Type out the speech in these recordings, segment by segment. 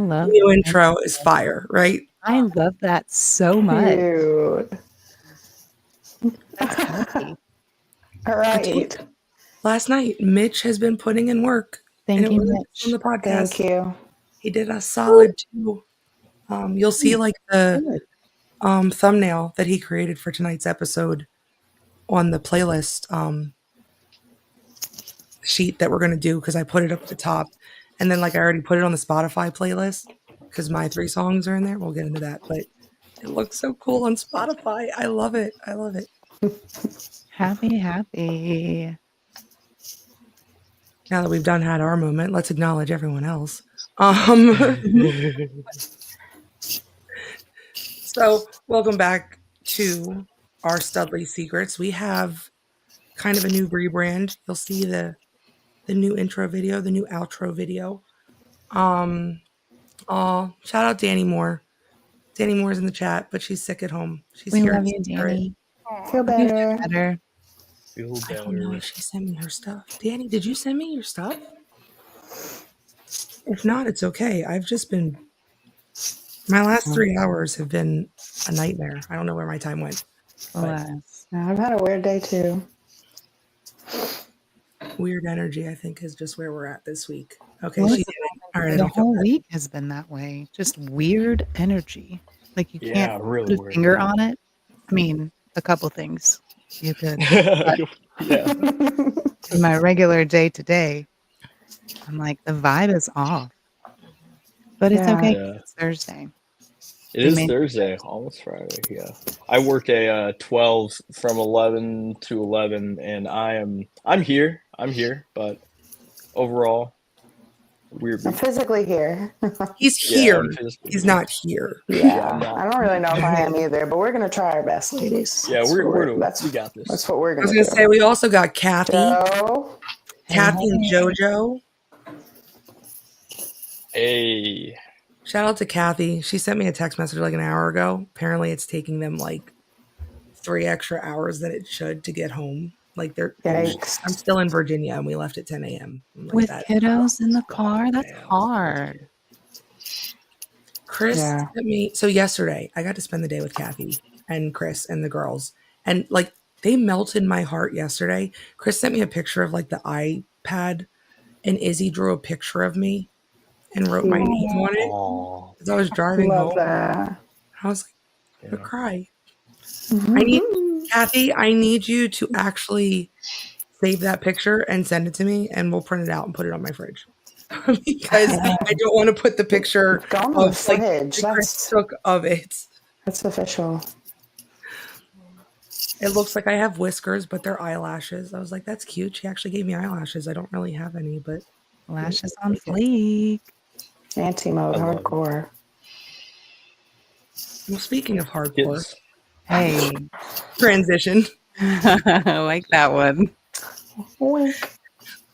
love new intro is fire, right? I love that so much. Cute. That's catchy. All right. Last night, Mitch has been putting in work. Thank and you, it wasn't just on Mitch. the podcast. Thank you. He did a solid too. You'll see like the thumbnail that he created for tonight's episode on the playlist sheet that we're going to do, because I put it up at the top. And then like I already put it on the Spotify playlist because my 3 songs are in there. We'll get into that. But it looks so cool on Spotify. I love it. I love it. Happy. Now that we've had our moment, let's acknowledge everyone else. So welcome back to our Studley Secrets. We have kind of a new rebrand. You'll see the new intro video, the new outro video. Shout out Danny Moore. Danny Moore's in the chat, but she's sick at home. She's We here. love you, Danny. Feel better. I don't know if she sent me her stuff. Danny, did you send me your stuff? If not, it's okay. I've just been... My last 3 hours have been a nightmare. I don't know where my time went. Alas. I've had a weird day too. Weird energy, I think, is just where we're at this week. Okay, Well, she did it. All right, I the don't feel whole bad. week has been that way. Just weird energy. Like you can't really put a finger on it. I mean, a couple things you could. Yeah. In my regular day to day, I'm like, the vibe is off. But it's Yeah. okay. Yeah. It's Thursday. It is Thursday, almost Friday. Yeah, I work a 12 from 11 to 11, and I'm here. But overall, weird. I'm physically here. He's here. He's not here. Yeah, I don't really know if I am either, but we're gonna try our best, ladies. Yeah, we got this. That's what we're I gonna was going to do. say, we also got Kathy. Joe. Kathy and JoJo. Hey. Shout out to Kathy. She sent me a text message like an hour ago. Apparently, it's taking them like 3 extra hours than it should to get home. Like I'm still in Virginia, and we left at 10 a.m. Like, with kiddos in the car. That's hard. Chris sent me. So yesterday, I got to spend the day with Kathy and Chris and the girls, and like they melted my heart yesterday. Chris sent me a picture of like the iPad, and Izzy drew a picture of me and wrote my name on it as I was driving home. That. I was like, I'm gonna cry. Kathy, I need you to actually save that picture and send it to me, and we'll print it out and put it on my fridge. Because I don't want to put the picture of like Chris took of it. That's official. It looks like I have whiskers, but they're eyelashes. I was like, that's cute. She actually gave me eyelashes. I don't really have any, but lashes on fleek. Anti-mode, hardcore. Well, speaking of hardcore, hey, transition. I like that one.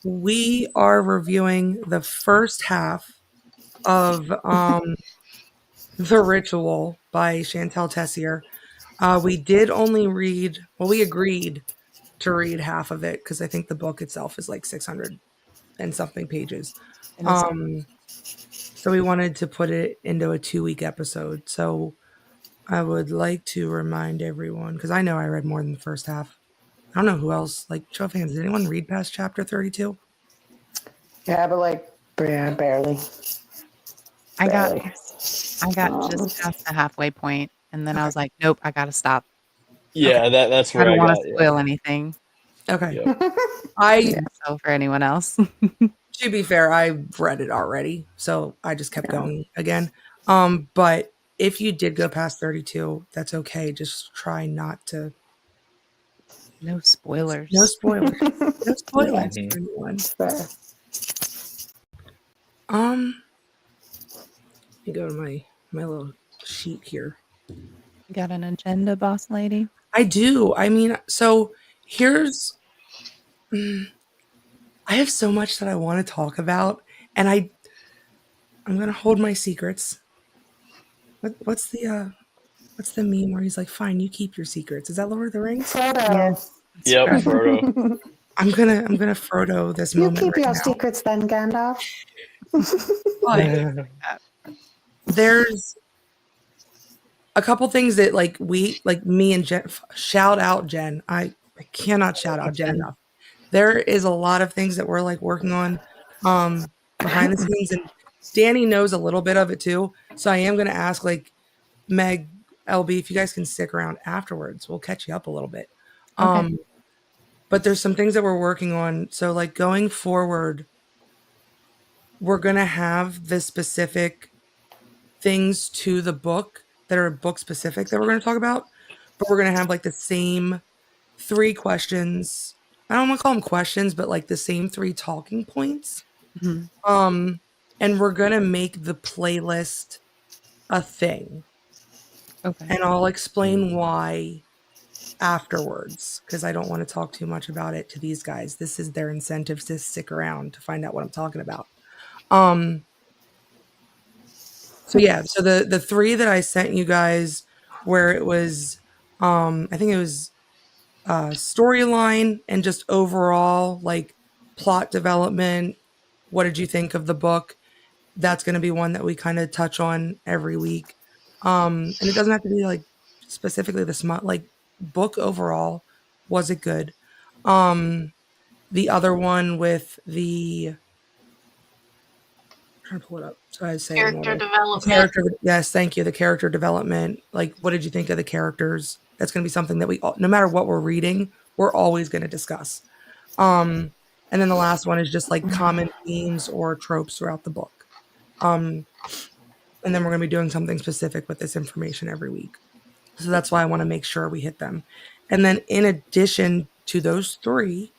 We are reviewing the first half of The Ritual by Chantal Tessier. We did only read, we agreed to read half of it because I think the book itself is like 600 and something pages. So we wanted to put it into a 2-week episode. So I would like to remind everyone, because I know I read more than the first half. I don't know who else, like, show of hands, did anyone read past chapter 32? Yeah, but like, barely. I got just past the halfway point, and then I was like, nope, I gotta stop. Yeah, that's where I don't want to spoil anything. Okay. Yeah. So for anyone else. To be fair, I read it already, so I just kept going again. But if you did go past 32, that's okay. Just try not to. No spoilers. No spoilers. No spoilers for anyone. Let me go to my little sheet here. You got an agenda, boss lady? I do. I mean, so here's. I have so much that I want to talk about, and I'm gonna hold my secrets. What's the meme where he's like, "Fine, you keep your secrets"? Is that Lord of the Rings? Yes. Yep, Frodo. I'm gonna Frodo this moment. You keep right your now. secrets then, Gandalf. there's a couple things that like me and Jen, shout out Jen. I cannot shout out Jen enough. There is a lot of things that we're like working on behind the scenes, and Danny knows a little bit of it too. So I am going to ask like Meg, LB, if you guys can stick around afterwards, we'll catch you up a little bit. Okay. But there's some things that we're working on. So like going forward, we're going to have the specific things to the book that are book specific that we're going to talk about, but we're going to have like the same 3 questions. I don't want to call them questions, but like the same 3 talking points. Mhm. And we're going to make the playlist a thing. Okay. And I'll explain why afterwards, because I don't want to talk too much about it to these guys. This is their incentive to stick around to find out what I'm talking about. So yeah, so the 3 that I sent you guys, where it was, I think it was storyline and just overall like plot development. What did you think of the book? That's going to be one that we kind of touch on every week. And it doesn't have to be like specifically the smut, like book overall. Was it good? The other one with the, I'm trying to pull it up so I say it in Character order. development. Yes, thank you. The character development. Like, what did you think of the characters? That's going to be something that we, no matter what we're reading, we're always going to discuss. And then the last one is just like common themes or tropes throughout the book. And then we're going to be doing something specific with this information every week. So that's why I want to make sure we hit them. And then in addition to those 3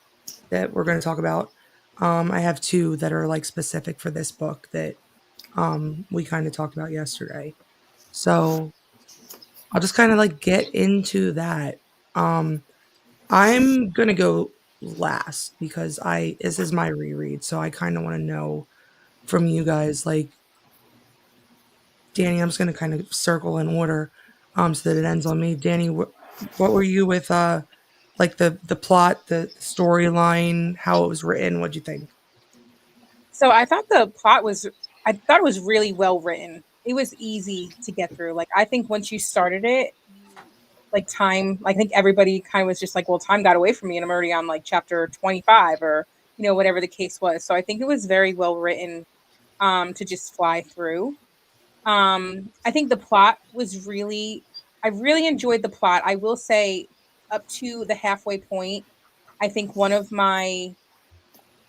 that we're going to talk about, I have 2 that are like specific for this book that we kind of talked about yesterday. So I'll just kind of like get into that. I'm going to go last because this is my reread. So I kind of want to know from you guys, like, Danny, I'm just going to kind of circle in order so that it ends on me. Danny, what were you with like the plot, the storyline, how it was written? What'd you think? So I thought I thought it was really well written. It was easy to get through. Like, I think once you started it, like time, I think everybody kind of was just like, well, time got away from me and I'm already on like chapter 25 or, whatever the case was. So I think it was very well written to just fly through. I think the plot was I really enjoyed the plot. I will say up to the halfway point, I think one of my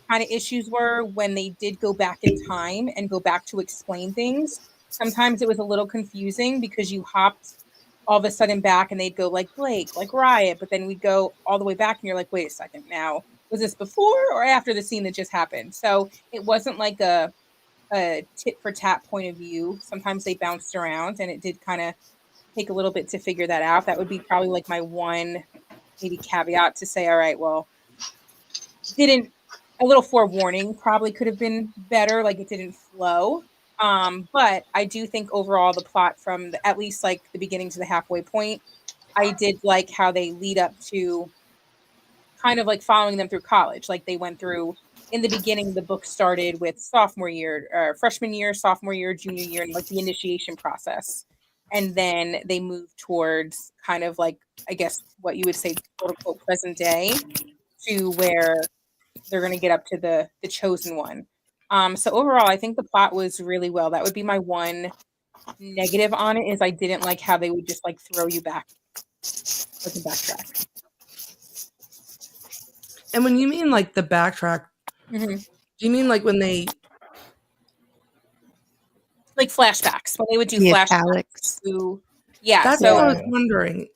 kind of issues were when they did go back in time and go back to explain things. Sometimes it was a little confusing because you hopped all of a sudden back and they'd go like Blake, like Riot, but then we'd go all the way back and you're like, wait a second, now was this before or after the scene that just happened? So it wasn't like a tit for tat point of view. Sometimes they bounced around and it did kind of take a little bit to figure that out. That would be probably like my one maybe caveat to say, all right, well, a little forewarning probably could have been better. Like, it didn't flow. But I do think overall the plot from at least like the beginning to the halfway point, I did like how they lead up to kind of like following them through college. Like, they went through, in the beginning, the book started with freshman year, sophomore year, junior year, and like the initiation process. And then they moved towards kind of like, I guess what you would say, quote unquote, present day, to where they're going to get up to the chosen one. So overall, I think the plot was really well. That would be my one negative on it, is I didn't like how they would just like throw you back, like a backtrack. And when you mean like the backtrack, Mm-hmm. do you mean like when they Like flashbacks, when they would do The flashbacks italics. That's so what I was wondering.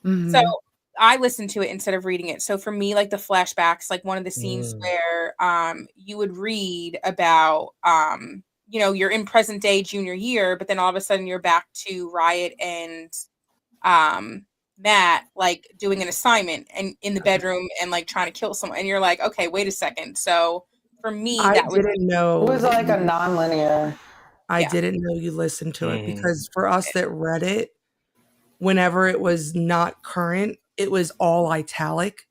so I listened to it instead of reading it. So for me, like the flashbacks, like one of the scenes where you would read about you're in present day junior year, but then all of a sudden you're back to Riot and Matt like doing an assignment and in the bedroom and like trying to kill someone, and you're like, okay, wait a second. So for me, I that was didn't know. It was like a non-linear. I didn't know you listened to it, because for us that read it, whenever it was not current, it was all italic.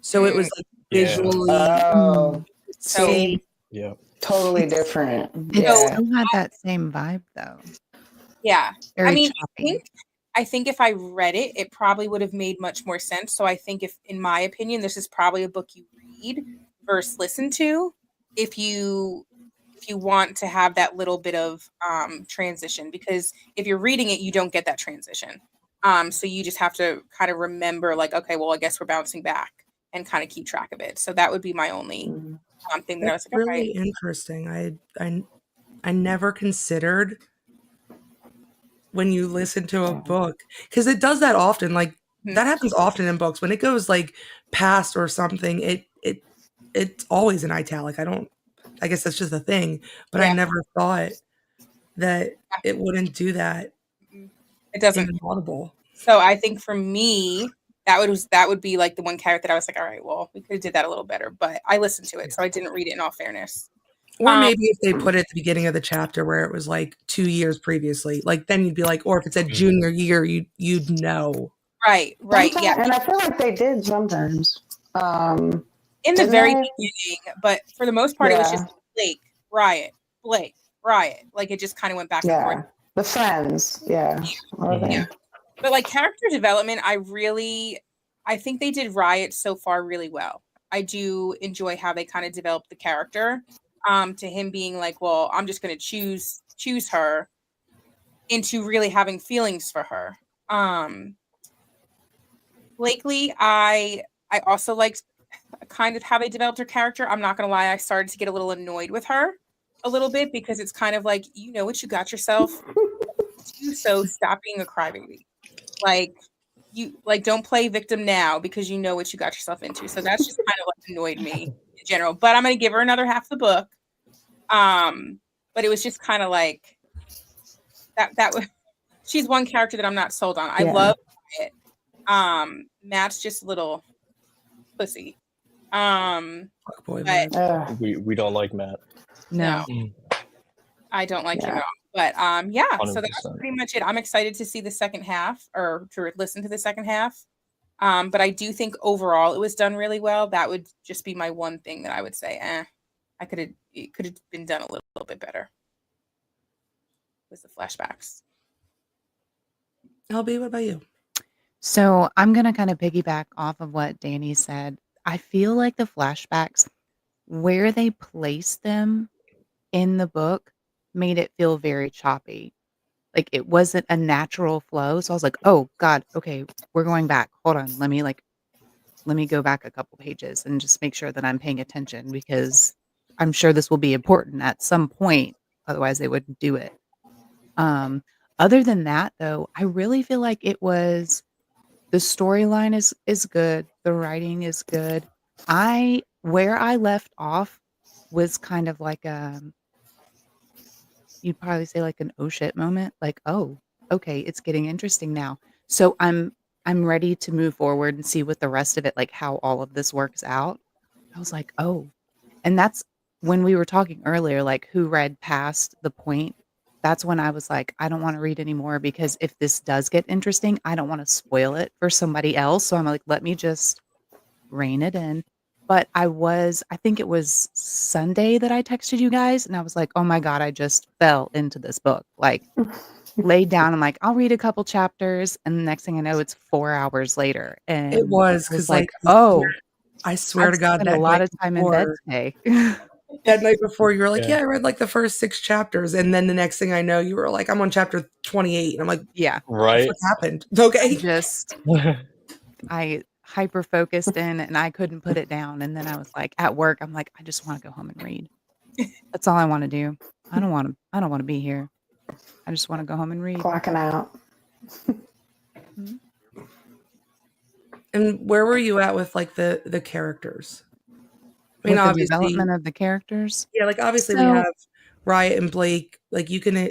So it was like visually Oh, so see. Yeah. Totally It's different. it Yeah. still had that same vibe, though. Yeah. I Very mean, choppy. I think if I read it, it probably would have made much more sense. So I think if, in my opinion, this is probably a book you read versus listen to if you want to have that little bit of transition, because if you're reading it, you don't get that transition. So you just have to kind of remember, like, okay, well, I guess we're bouncing back and kind of keep track of it. So that would be my only Mhm. thing that I was That's like, all right. really interesting. I never considered when you listen to a Yeah. book, because it does that often. Like Mhm. that happens often in books when it goes like past or something. It's always in italic. I guess that's just a thing, but I Yeah. never thought that it wouldn't do that Mm. It doesn't. in Audible. So I think for me, that would be like the one character that I was like, all right, well, we could have did that a little better, but I listened to it, so I didn't read it in all fairness. Or Um, maybe if they put it at the beginning of the chapter where it was like 2 years previously, like then you'd be like, or if it said Mhm. junior year, you'd know. right, yeah. Sometimes, and I feel like they did sometimes. In the Didn't very they? beginning, but for the most part, it was just Yeah. Blake, Riot, Blake, Riot. Like it just kind of went back and forth. Yeah. The friends. Yeah. Or Mhm. Yeah. But like character development, I think they did Riot so far really well. I do enjoy how they kind of developed the character. To him being like, well, I'm just gonna choose her, into really having feelings for her. Blakely, I also liked kind of how they developed her character. I'm not gonna lie, I started to get a little annoyed with her a little bit, because it's kind of like, you know what you got yourself into, so stop being a crybaby. Like you like don't play victim now, because you know what you got yourself into. So that's just kind of like annoyed me in general. But I'm gonna give her another half the book. But it was just kind of like that was she's one character that I'm not sold on. I Yeah. love it. Matt's just a little pussy. Fuckboy But vibes. We don't like Matt. no, No. I don't like him Yeah. at all. But yeah, so that's 100%. pretty much it. I'm excited to see the second half, or to listen to the second half. But I do think overall it was done really well. That would just be my one thing that I would say, it could have been done a little bit better. Was the flashbacks. LB, what about you? So I'm gonna kind of piggyback off of what Danny said. I feel like the flashbacks, where they placed them in the book, made it feel very choppy. Like it wasn't a natural flow. So I was like, oh God, okay, we're going back. Hold on. Let me go back a couple pages and just make sure that I'm paying attention, because I'm sure this will be important at some point. Otherwise they wouldn't do it. Um, Other than that though, I really feel like it was the storyline is good, the writing is good. Where I left off was kind of like, you'd probably say like an "oh shit" moment, like, "Oh, okay, it's getting interesting now." So I'm ready to move forward and see what the rest of it, like, how all of this works out. I was like, "Oh," and that's when we were talking earlier, like, who read past the point. That's when I was like, "I don't wanna read anymore, because if this does get interesting, I don't wanna spoil it for somebody else." So I'm like, "Let me just rein it in." But I think it was Sunday that I texted you guys, and I was like, "Oh my god, I just fell into this book." Like, laid down, I'm like, "I'll read a couple chapters," and the next thing I know, it's 4 hours later, It and was I was because, like, like, "Oh, I swear I've to God, spent a lot of time in bed today." that night before, you were like, Yeah. "Yeah, I read like the first 6 chapters," and then the next thing I know, you were like, "I'm on chapter 28," and I'm like, Yeah, "What the Right? fuck happened?" I Okay. just I hyper focused in, and I couldn't put it down, and then I was like, at work, I'm like, "I just wanna go home and read." That's all I wanna do. I don't wanna be here. I just wanna go home and read. Clocking out. Mhm. And where were you at with like the characters? I mean, With the obviously, development of the characters? yeah, like obviously we So have Riot and Blake. Like you can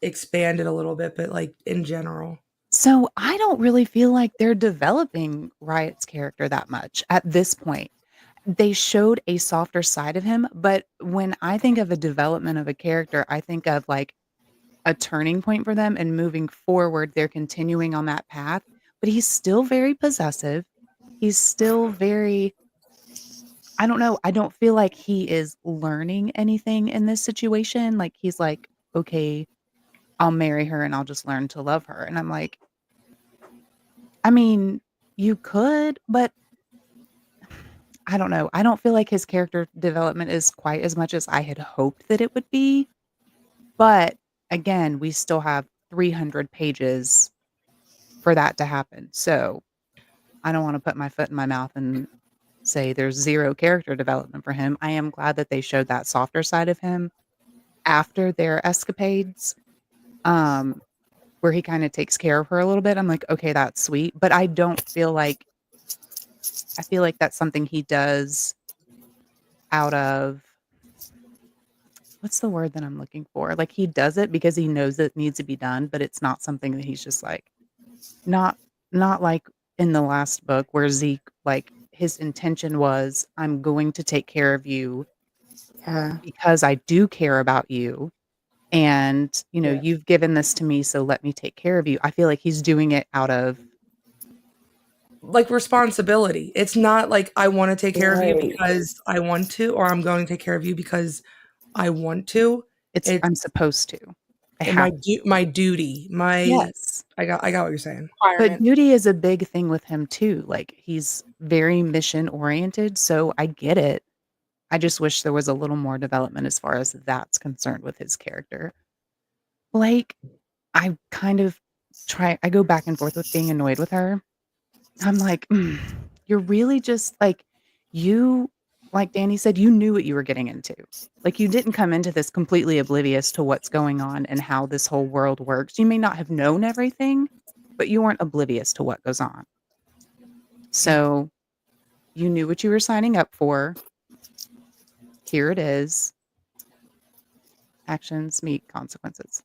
expand it a little bit, but like in general. so I don't really feel like they're developing Riot's character that much at this point. They showed a softer side of him, but when I think of a development of a character, I think of, like, a turning point for them and moving forward, they're continuing on that path, but he's still very possessive. He's still very I don't know. I don't feel like he is learning anything in this situation. Like, he's like, "Okay, I'll marry her and I'll just learn to love her." And I'm like, I mean, you could, but I don't know. I don't feel like his character development is quite as much as I had hoped that it would be. But again, we still have 300 pages for that to happen. So I don't want to put my foot in my mouth and say there's zero character development for him. I am glad that they showed that softer side of him after their escapades, um, where he kind of takes care of her a little bit. I'm like, okay, that's sweet. But I don't feel like, I feel like that's something he does out of, what's the word that I'm looking for? Like, he does it because he knows it needs to be done, but it's not something that he's just like, not, not like in the last book where Zeke, like, his intention was, I'm going to take care of you Yeah. because I do care about you. And, Yeah. you've given this to me, so let me take care of you. I feel like he's doing it out of, Like responsibility. It's not like I want to take care of you Right. because I want to, or I'm going to take care of you because I want to. it's It's I'm supposed to. I my have my duty. My Yes. I got what you're saying. But Requirement. duty is a big thing with him too. Like, he's very mission oriented, so I get it. I just wish there was a little more development as far as that's concerned with his character. Blake, I kind of I go back and forth with being annoyed with her. I'm like, you're really just like, you, like Danny said, you knew what you were getting into. Like, you didn't come into this completely oblivious to what's going on and how this whole world works. You may not have known everything, but you weren't oblivious to what goes on. So you knew what you were signing up for. Here it is. Actions meet consequences.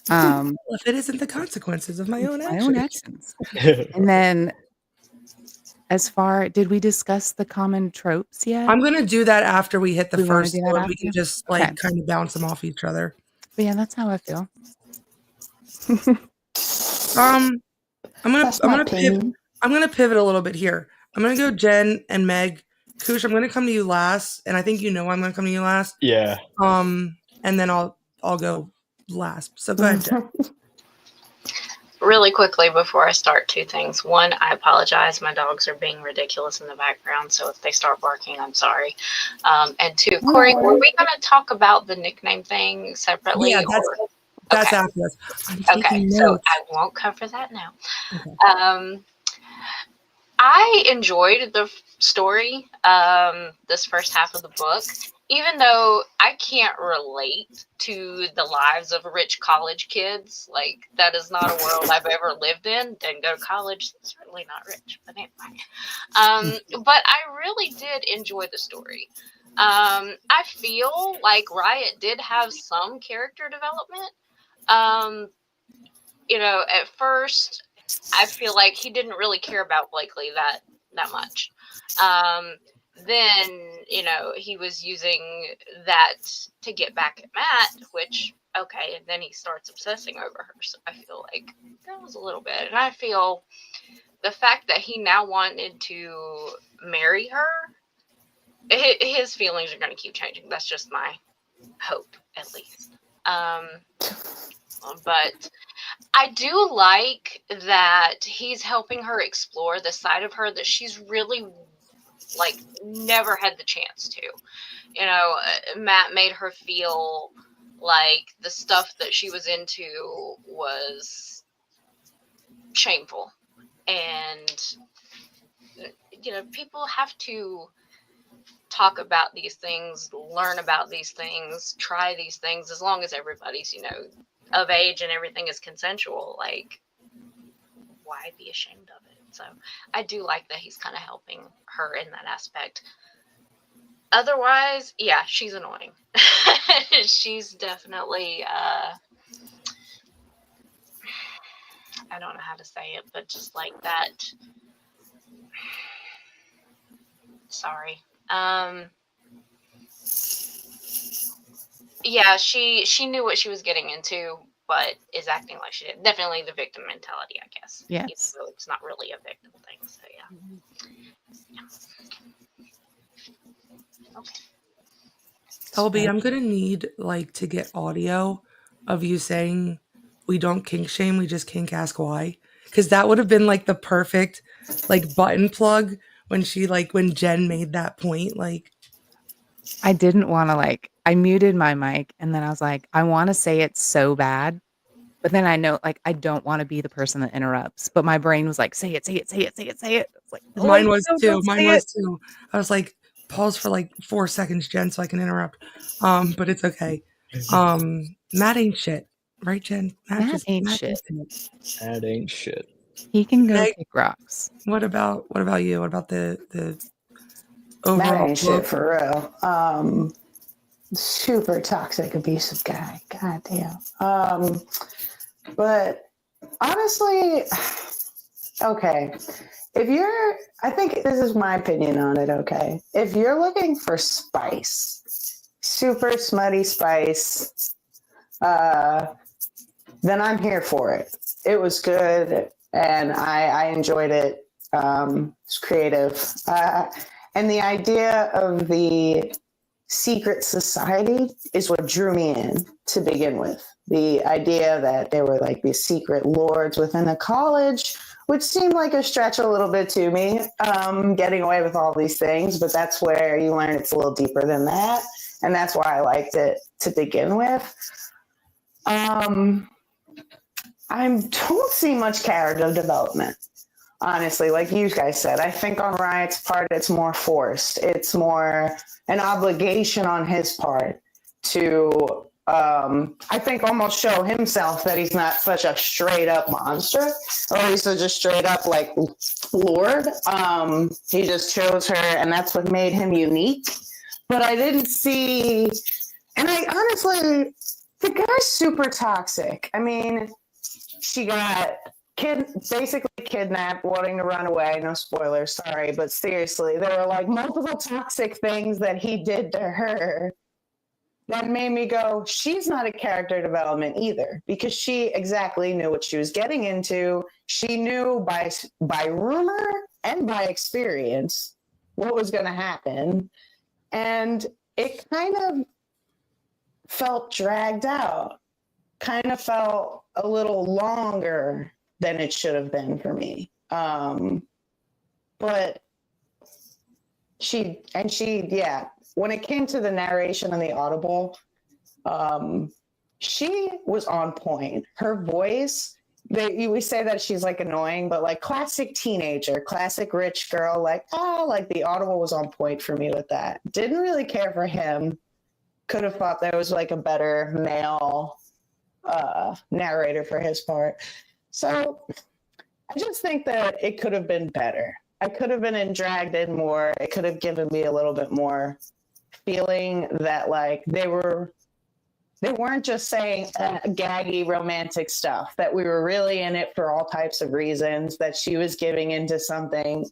Well, if it isn't the consequences of my own My own actions. actions. And then, did we discuss the common tropes yet? I'm gonna do that after we hit the We wanna first do that floor. We can after? just Okay. like kind of bounce them off each other. But yeah, that's how I feel. I'm gonna That's my pivot. opinion. I'm gonna pivot a little bit here. I'm gonna go Jen and Meg. Kush, I'm gonna come to you last, and I think I'm gonna come to you last. Yeah. And then I'll go last. So go ahead, Jen. Really quickly before I start, two things. One, I apologize. My dogs are being ridiculous in the background, so if they start barking, I'm sorry. And two, Corey, were we going to talk about the nickname thing separately? Yeah, that's okay. after this. I'm Okay, taking so notes. I won't cover that now. Okay. I enjoyed the story, this first half of the book, even though I can't relate to the lives of rich college kids. Like, that is not a world I've ever lived in. Didn't go to college, certainly not rich, but anyway. But I really did enjoy the story. I feel like Riot did have some character development. At first, I feel like he didn't really care about Blakely that much. Then, he was using that to get back at Matt, which, okay, and then he starts obsessing over her. So I feel like that was a little bit. And I feel the fact that he now wanted to marry her, his feelings are going to keep changing. That's just my hope, at least. But I do like that he's helping her explore the side of her that she's really, like, never had the chance to. Matt made her feel like the stuff that she was into was shameful. And, people have to talk about these things, learn about these things, try these things, as long as everybody's, of age and everything is consensual. Like, why be ashamed of it? So I do like that he's kind of helping her in that aspect. Otherwise, yeah, she's annoying. She's definitely, I don't know how to say it, but just like that. Sorry. Yeah, she knew what she was getting into, but is acting like she did. Definitely the victim mentality, I guess. Yes. Even though it's not really a victim thing. So yeah. LB, I'm gonna need like to get audio of you saying we don't kink shame, we just kink ask why. Because that would have been like the perfect like button plug when when Jen made that point. Like I didn't want to I muted my mic and then I was like, I want to say it so bad. But then I know I don't want to be the person that interrupts. But my brain was like, say it, say it, say it, say it, say it. It's like, oh, mine was no, too. don't Mine say was it. too. I was like, pause for like 4 seconds, Jen, so I can interrupt. But it's okay. Matt ain't shit. Right, Jen? Matt ain't shit. That ain't shit. He can go Meg, kick rocks. What about you? What about the Matt overall ain't book? shit for real. Super toxic, abusive guy. God damn. But honestly, okay. I think this is my opinion on it, okay? If you're looking for spice, super smutty spice, then I'm here for it. It was good, and I enjoyed it. It's creative. And the idea of the secret society is what drew me in to begin with. The idea that there were like these secret lords within a college, which seemed like a stretch a little bit to me, getting away with all these things, but that's where you learn it's a little deeper than that. And that's why I liked it to begin with. I don't see much character development, honestly. Like you guys said, I think on Riot's part, it's more forced. It's more an obligation on his part to, I think, almost show himself that he's not such a straight up monster, or he's just straight up like Lord. He just chose her, and that's what made him unique. But I didn't see, and I honestly, the guy's super toxic. I mean, she got basically kidnapped, wanting to run away. No spoilers, sorry, but seriously, there were like multiple toxic things that he did to her that made me go, she's not a character development either, because she exactly knew what she was getting into. She knew by rumor and by experience what was going to happen, and it kind of felt dragged out. Kind of felt a little longer than it should have been for me. But yeah, when it came to the narration and the audible, she was on point. Her voice, we say that she's like annoying, but like classic teenager, classic rich girl, like the audible was on point for me with that. Didn't really care for him. Could have thought there was like a better male narrator for his part. So I just think that it could have been better. I could have been dragged in more. It could have given me a little bit more feeling that like they weren't just saying gaggy romantic stuff, that we were really in it for all types of reasons, that she was giving into something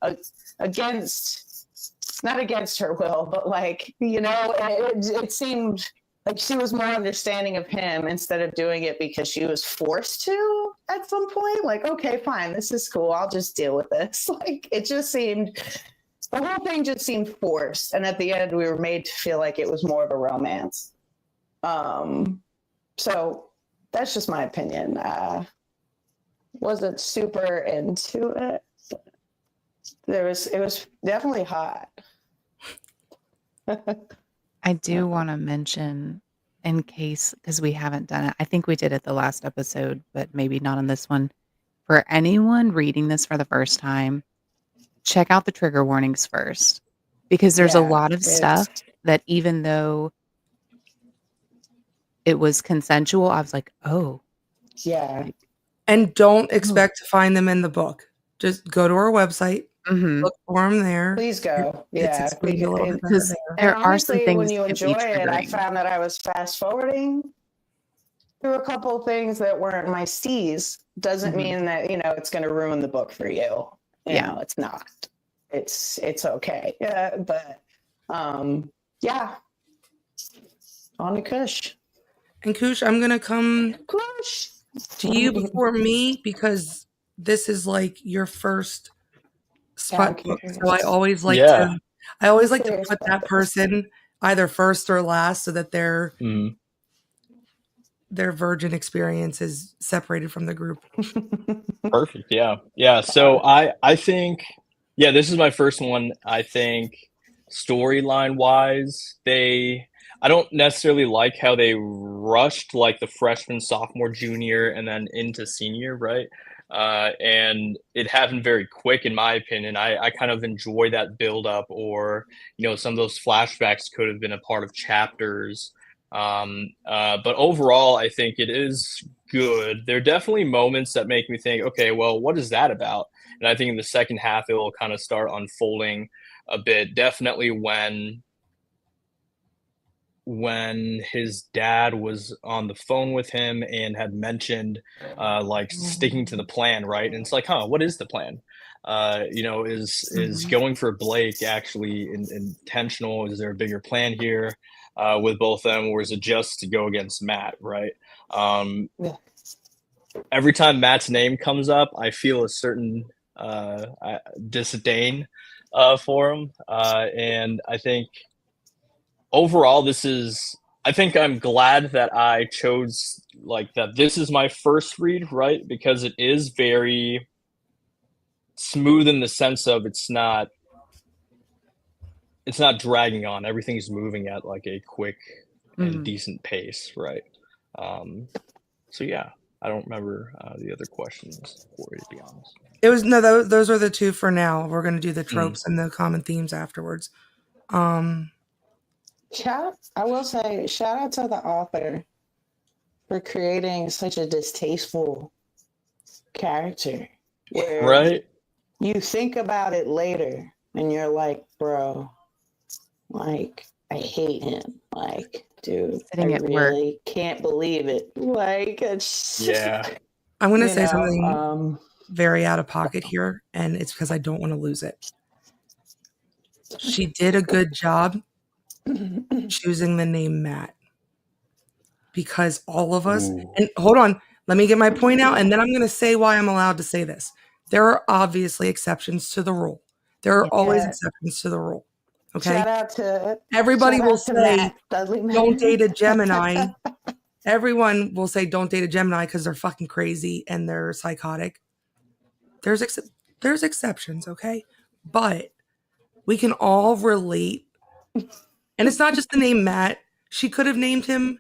not against her will, but like, it seemed like she was more understanding of him instead of doing it because she was forced to at some point. Like, okay, fine, this is cool. I'll just deal with this. Like, it just seemed, the whole thing just seemed forced. And at the end, we were made to feel like it was more of a romance. So that's just my opinion. Wasn't super into it. It was definitely hot. I do want to mention, in case, because we haven't done it, I think we did it the last episode, but maybe not on this one. For anyone reading this for the first time, check out the trigger warnings first, because there's a lot of stuff that even though it was consensual, I was like, oh. Yeah. And don't expect to find them in the book. Just go to our website. Mm-hmm. Look for them there. Please go. Yeah. Because there are some things when you enjoy it, I found that I was fast forwarding through a couple of things that weren't my C's. Doesn't mean that, it's going to ruin the book for you. You know, it's not. It's okay. Yeah, but yeah. On to Kush. And Kush, I'm going to come to you before me, because this is like your first I'm spot. curious. So I always like Yeah. to Curious put about that this. person either first or last, so that Mhm. their virgin experience is separated from the group. Perfect. Yeah. Yeah. So I think this is my first one. I think storyline wise, I don't necessarily like how they rushed like the freshman, sophomore, junior, and then into senior, right? And it happened very quick, in my opinion. I kind of enjoy that build up, or some of those flashbacks could have been a part of chapters. But overall, I think it is good. There are definitely moments that make me think, okay, well, what is that about? And I think in the second half, it will kind of start unfolding a bit. Definitely when his dad was on the phone with him and had mentioned like sticking to the plan, right? And it's like, what is the plan? Is Mhm. going for Blake actually intentional? Is there a bigger plan here with both of them, or is it just to go against Matt, right? Yeah. Every time Matt's name comes up, I feel a certain disdain for him, and I think overall, I think I'm glad that I chose like that. This is my first read, right? Because it is very smooth in the sense of it's not dragging on. Everything's moving at like a quick and Mhm. decent pace, right? So yeah, I don't remember the other questions for you, to be honest. It was no, those are the two for now. We're going to do the Mm. tropes and the common themes afterwards. I will say, shout out to the author for creating such a distasteful character where Right? you think about it later and you're like, bro, like, I hate him. Like, dude, I Sitting at work. really can't believe it. Like, it's Yeah. I'm going to you say know, something very out of pocket here, and it's because I don't want to lose it. She did a good job choosing the name Matt, because all of us, Ooh. and hold on, let me get my point out, and then I'm going to say why I'm allowed to say this. There are obviously exceptions to the rule. There are Yeah. always Yeah. exceptions to the rule. Okay. Shout out to Everybody will say, Matt, Dudley don't date a Matt. Gemini. Everyone will say, don't date a Gemini because they're fucking crazy and they're psychotic. There's exceptions, okay? But we can all relate. And it's not just the name Matt. She could have named him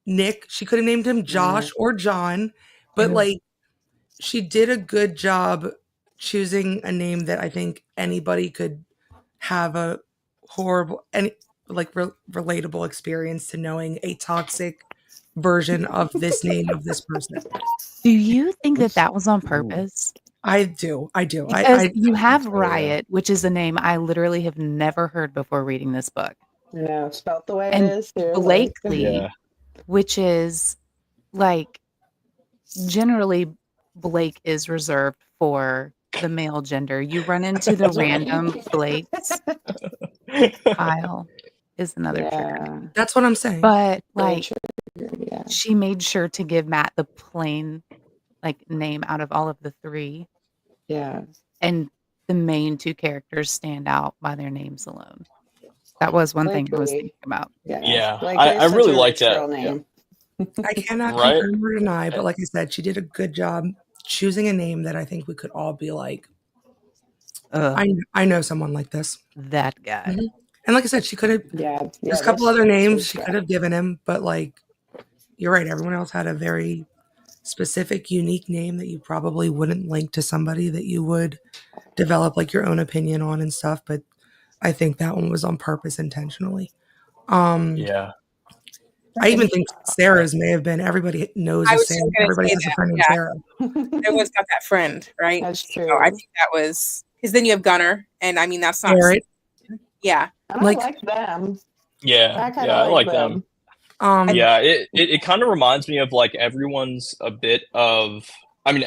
Nick. She could have named him Josh or John. But Yeah. like, she did a good job choosing a name that I think anybody could have a horrible and like relatable experience to knowing a toxic version of this name of this person. Do you think that that was on purpose? I do. Because I you have Oh, yeah. Riot, which is a name I literally have never heard before reading this book, You know, spelled the way it and is. Too, like, Blakely, Yeah. which is like generally Blake is reserved for the male gender. You run into the random Blakes. Kyle is another trigger yeah, name. that's what I'm saying. But very like true. Yeah, she made sure to give Matt the plain like name out of all of the three. yeah. And the main two characters stand out by their names alone. That was one thing I was Blakely. thinking about. Yeah, Yeah. Blakely I is such really a like rich that. girl Yeah. name. I cannot Right? confirm or deny, but like I said, she did a good job choosing a name that I think we could all be like, Ugh, I know someone like this. that guy. Mhm. And like I said, she could have, Yeah, there's a couple other this names was she great. could have given him, but like, you're right. Everyone else had a very specific, unique name that you probably wouldn't link to somebody that you would develop like your own opinion on and stuff. But I think that one was on purpose intentionally. Yeah. I even think Sarah's may have been. Everybody knows I a was Sarah. just going to Everybody say has a that. friend named Yeah, Sarah. everyone's got that friend, right? That's So true. I think that was because then you have Gunner, and I mean that's not. Garrett. Yeah, And I Like, like them. Yeah. I kind Yeah. I of like like them. them. Yeah. It kind of reminds me of like everyone's a bit of, I mean,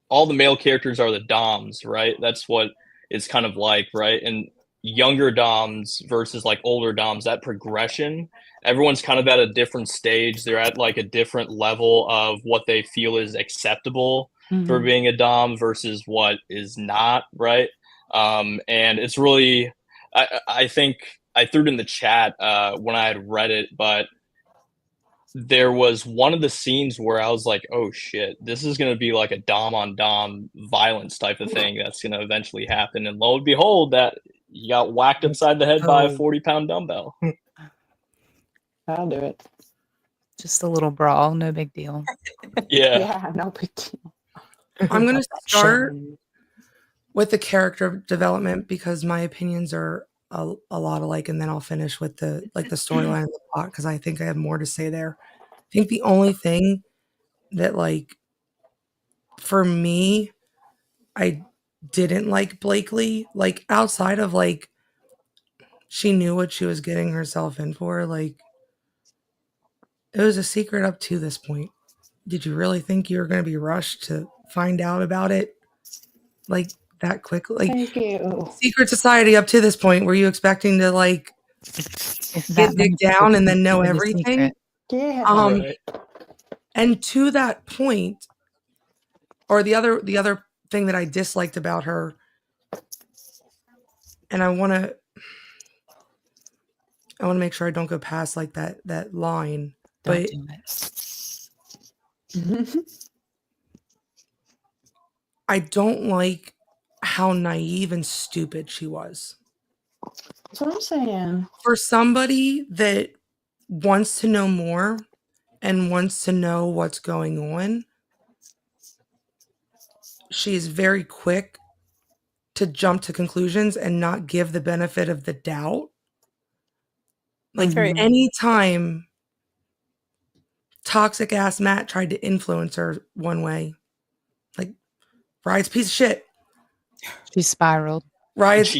all the male characters are the Doms, right? That's what it's kind of like, right? And younger Doms versus like older Doms, that progression, everyone's kind of at a different stage. They're at like a different level of what they feel is acceptable for Mhm. being a Dom versus what is not, right? And it's really, I think I threw it in the chat when I had read it, but there was one of the scenes where I was like, oh shit, this is going to be like a dom on dom violence type of thing that's going to eventually happen. And lo and behold, that you got whacked upside the head by a 40-pound dumbbell. I'll do it. Just a little brawl, no big deal. Yeah, no big deal. I'm going to start with the character development because my opinions are a lot alike, and then I'll finish with the storyline and the plot because I think I have more to say there. I think the only thing that, like, for me, I didn't like Blakely, like, outside of, like, she knew what she was getting herself in for, like, it was a secret up to this point. Did you really think you were going to be rushed to find out about it, like, that quickly? Like, Thank you. secret society up to this point, were you expecting to, like, get digged down and then know everything? Yeah. Right. And to that point, or the other thing that I disliked about her, and I want to make sure I don't go past like that line. Don't But do it. I don't like how naive and stupid she was. That's what I'm saying. For somebody that wants to know more and wants to know what's going on, she is very quick to jump to conclusions and not give the benefit of the doubt. Like, anytime toxic ass Matt tried to influence her one way, like, Riot's a piece of shit. She spiraled. Riot's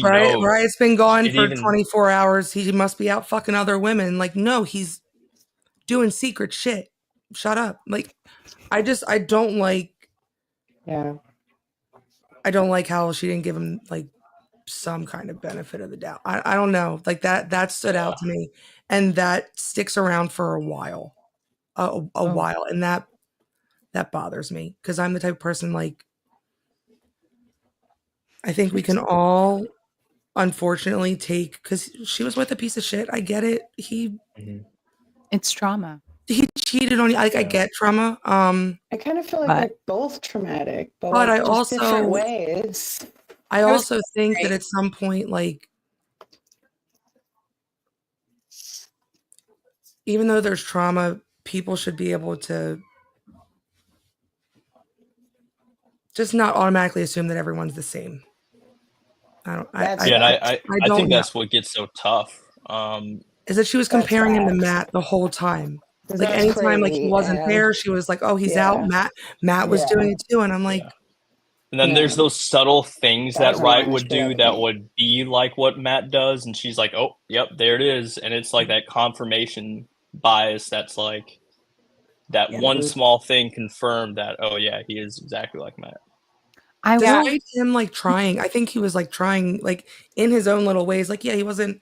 been gone for 24 hours. He must be out fucking other women. Like, no, he's doing secret shit. Shut up. Like, I don't like. Yeah. I don't like how she didn't give him like some kind of benefit of the doubt. I don't know. Like that stood out to me, and that sticks around for a while, while, and that bothers me because I'm the type of person, like, I think we can all unfortunately take, because she was with a piece of shit. I get it. It's trauma. He cheated on you. Like, I get trauma. I kind of feel like they're both traumatic, but like, I just also different ways. I also think that at some point, like, even though there's trauma, people should be able to just not automatically assume that everyone's the same. I think that's what gets so tough. Is that she was comparing him to Matt the whole time. Like, anytime like he wasn't there, she was like, "Oh, he's out." Matt was doing it too, and I'm like. And then there's those subtle things that Riot would do that would be like what Matt does, and she's like, "Oh, yep, there it is," and it's like that confirmation bias. That's like that one small thing confirmed that, oh yeah, he is exactly like Matt. Despite him like trying, I think he was like trying like in his own little ways. Like, yeah, he wasn't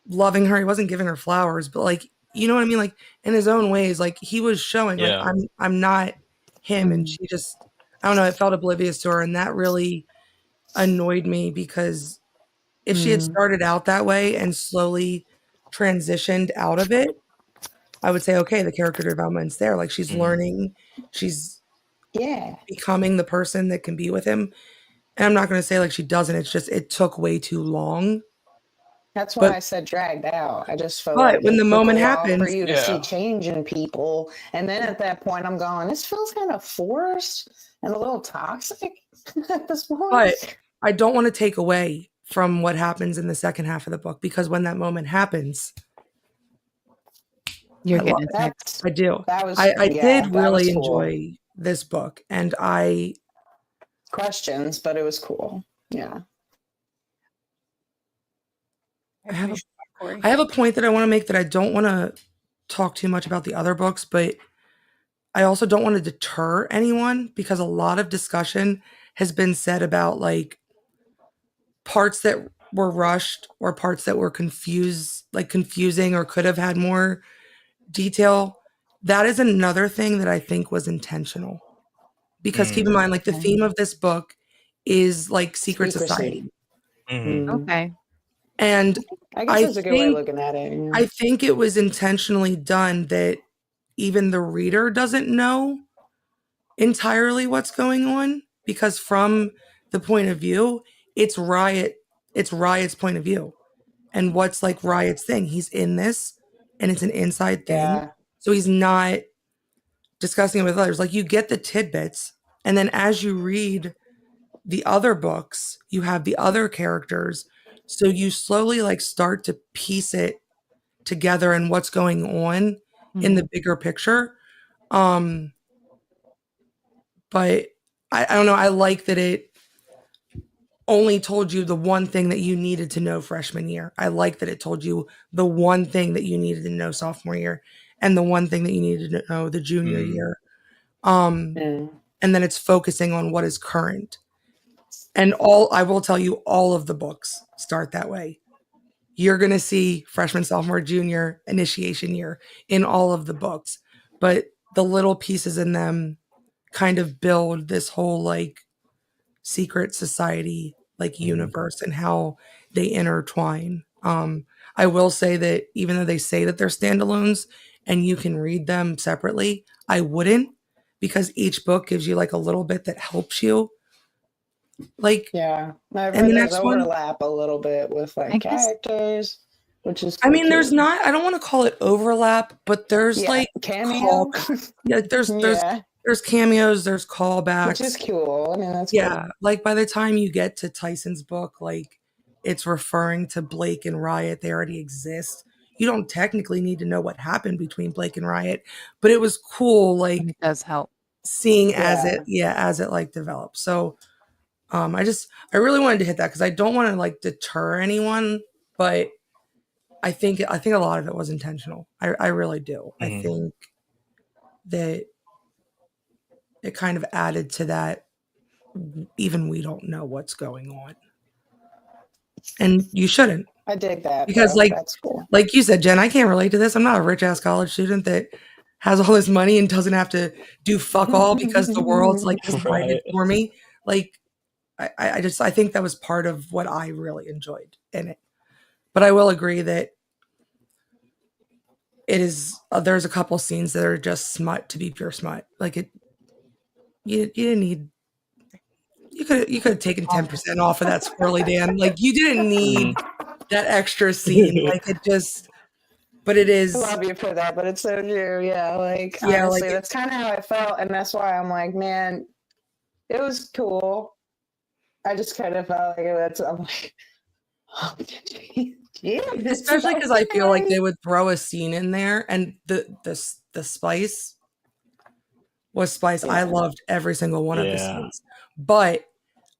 loving her, he wasn't giving her flowers, but like, you know what I mean? Like, in his own ways, like he was showing like I'm not him, and she just, I don't know, it felt oblivious to her, and that really annoyed me because if she had started out that way and slowly transitioned out of it, I would say, okay, the character development's there. Like, she's learning, she's becoming the person that can be with him. And I'm not going to say like she doesn't. It's just it took way too long. That's why I said dragged out. I just felt like when the moment happens, for you to see change in people, and then at that point, I'm going, this feels kind of forced and a little toxic at this point. But I don't want to take away from what happens in the second half of the book, because when that moment happens, you're getting a text. I do. I did really enjoy this book, and I questions, but it was cool. Yeah. I have a point that I want to make that I don't want to talk too much about the other books, but I also don't want to deter anyone, because a lot of discussion has been said about like parts that were rushed or parts that were confusing or could have had more detail. That is another thing that I think was intentional, because keep in mind, like, the theme of this book is like secret Secrecy. society. Mhm. Okay. And I guess I that's a good way of think looking at it. Yeah. I think it was intentionally done that even the reader doesn't know entirely what's going on, because from the point of view, it's Riot's point of view. And what's like Riot's thing? He's in this and it's an inside thing. Yeah. So he's not discussing it with others. Like you get the tidbits, and then as you read the other books, you have the other characters. So you slowly like start to piece it together and what's going on in the bigger picture. Um but I don't know, I like that it only told you the one thing that you needed to know freshman year. I like that it told you the one thing that you needed to know sophomore year and the one thing that you needed to know the junior year. Mm. And then it's focusing on what is current. And I will tell you, all of the books start that way. You're going to see freshman, sophomore, junior, initiation year in all of the books, but the little pieces in them kind of build this whole like secret society like universe and how they intertwine. I will say that even though they say that they're standalones and you can read them separately, I wouldn't, because each book gives you like a little bit that helps you. Like, Yeah. I've and heard the those next one, overlap a little bit with I like guess characters, which is I cool mean, there's too. not, I don't want to call it overlap, but there's Yeah, like cameo. yeah, Yeah, there's cameos, there's which callbacks. is cool. I mean, that's Yeah, cool. like by the time you get to Tyson's book, like it's referring to Blake and Riot. They already exist. You don't technically need to know what happened between Blake and Riot, but it was cool, but like it does help. seeing Yeah. as it like develops. So I really wanted to hit that because I don't want to like deter anyone, but I think a lot of it was intentional. I really do. I Mhm. think that it kind of added to that. Even we don't know what's going on, and you shouldn't, I dig that because though. That's cool. like you said, Jen, I can't relate to this. I'm not a rich ass college student that has all this money and doesn't have to do fuck all because the world's like decided Right. for me. Like I think that was part of what I really enjoyed in it. But I will agree that it is there's a couple scenes that are just smut to be pure smut. Like you didn't need, you could have taken 10% off of that squirrely Dan. Like you didn't need Mhm. that extra scene. Like it just, but it I is, love you for that, but it's so true. Yeah, like yeah, like honestly, that's kind of how I felt, and that's why I'm like, man, it was cool. I just kind of felt like that's. I'm like, oh, yeah, especially because I feel like they would throw a scene in there, and the spice was spice. I Yeah. loved every single one of the Yeah. scenes, but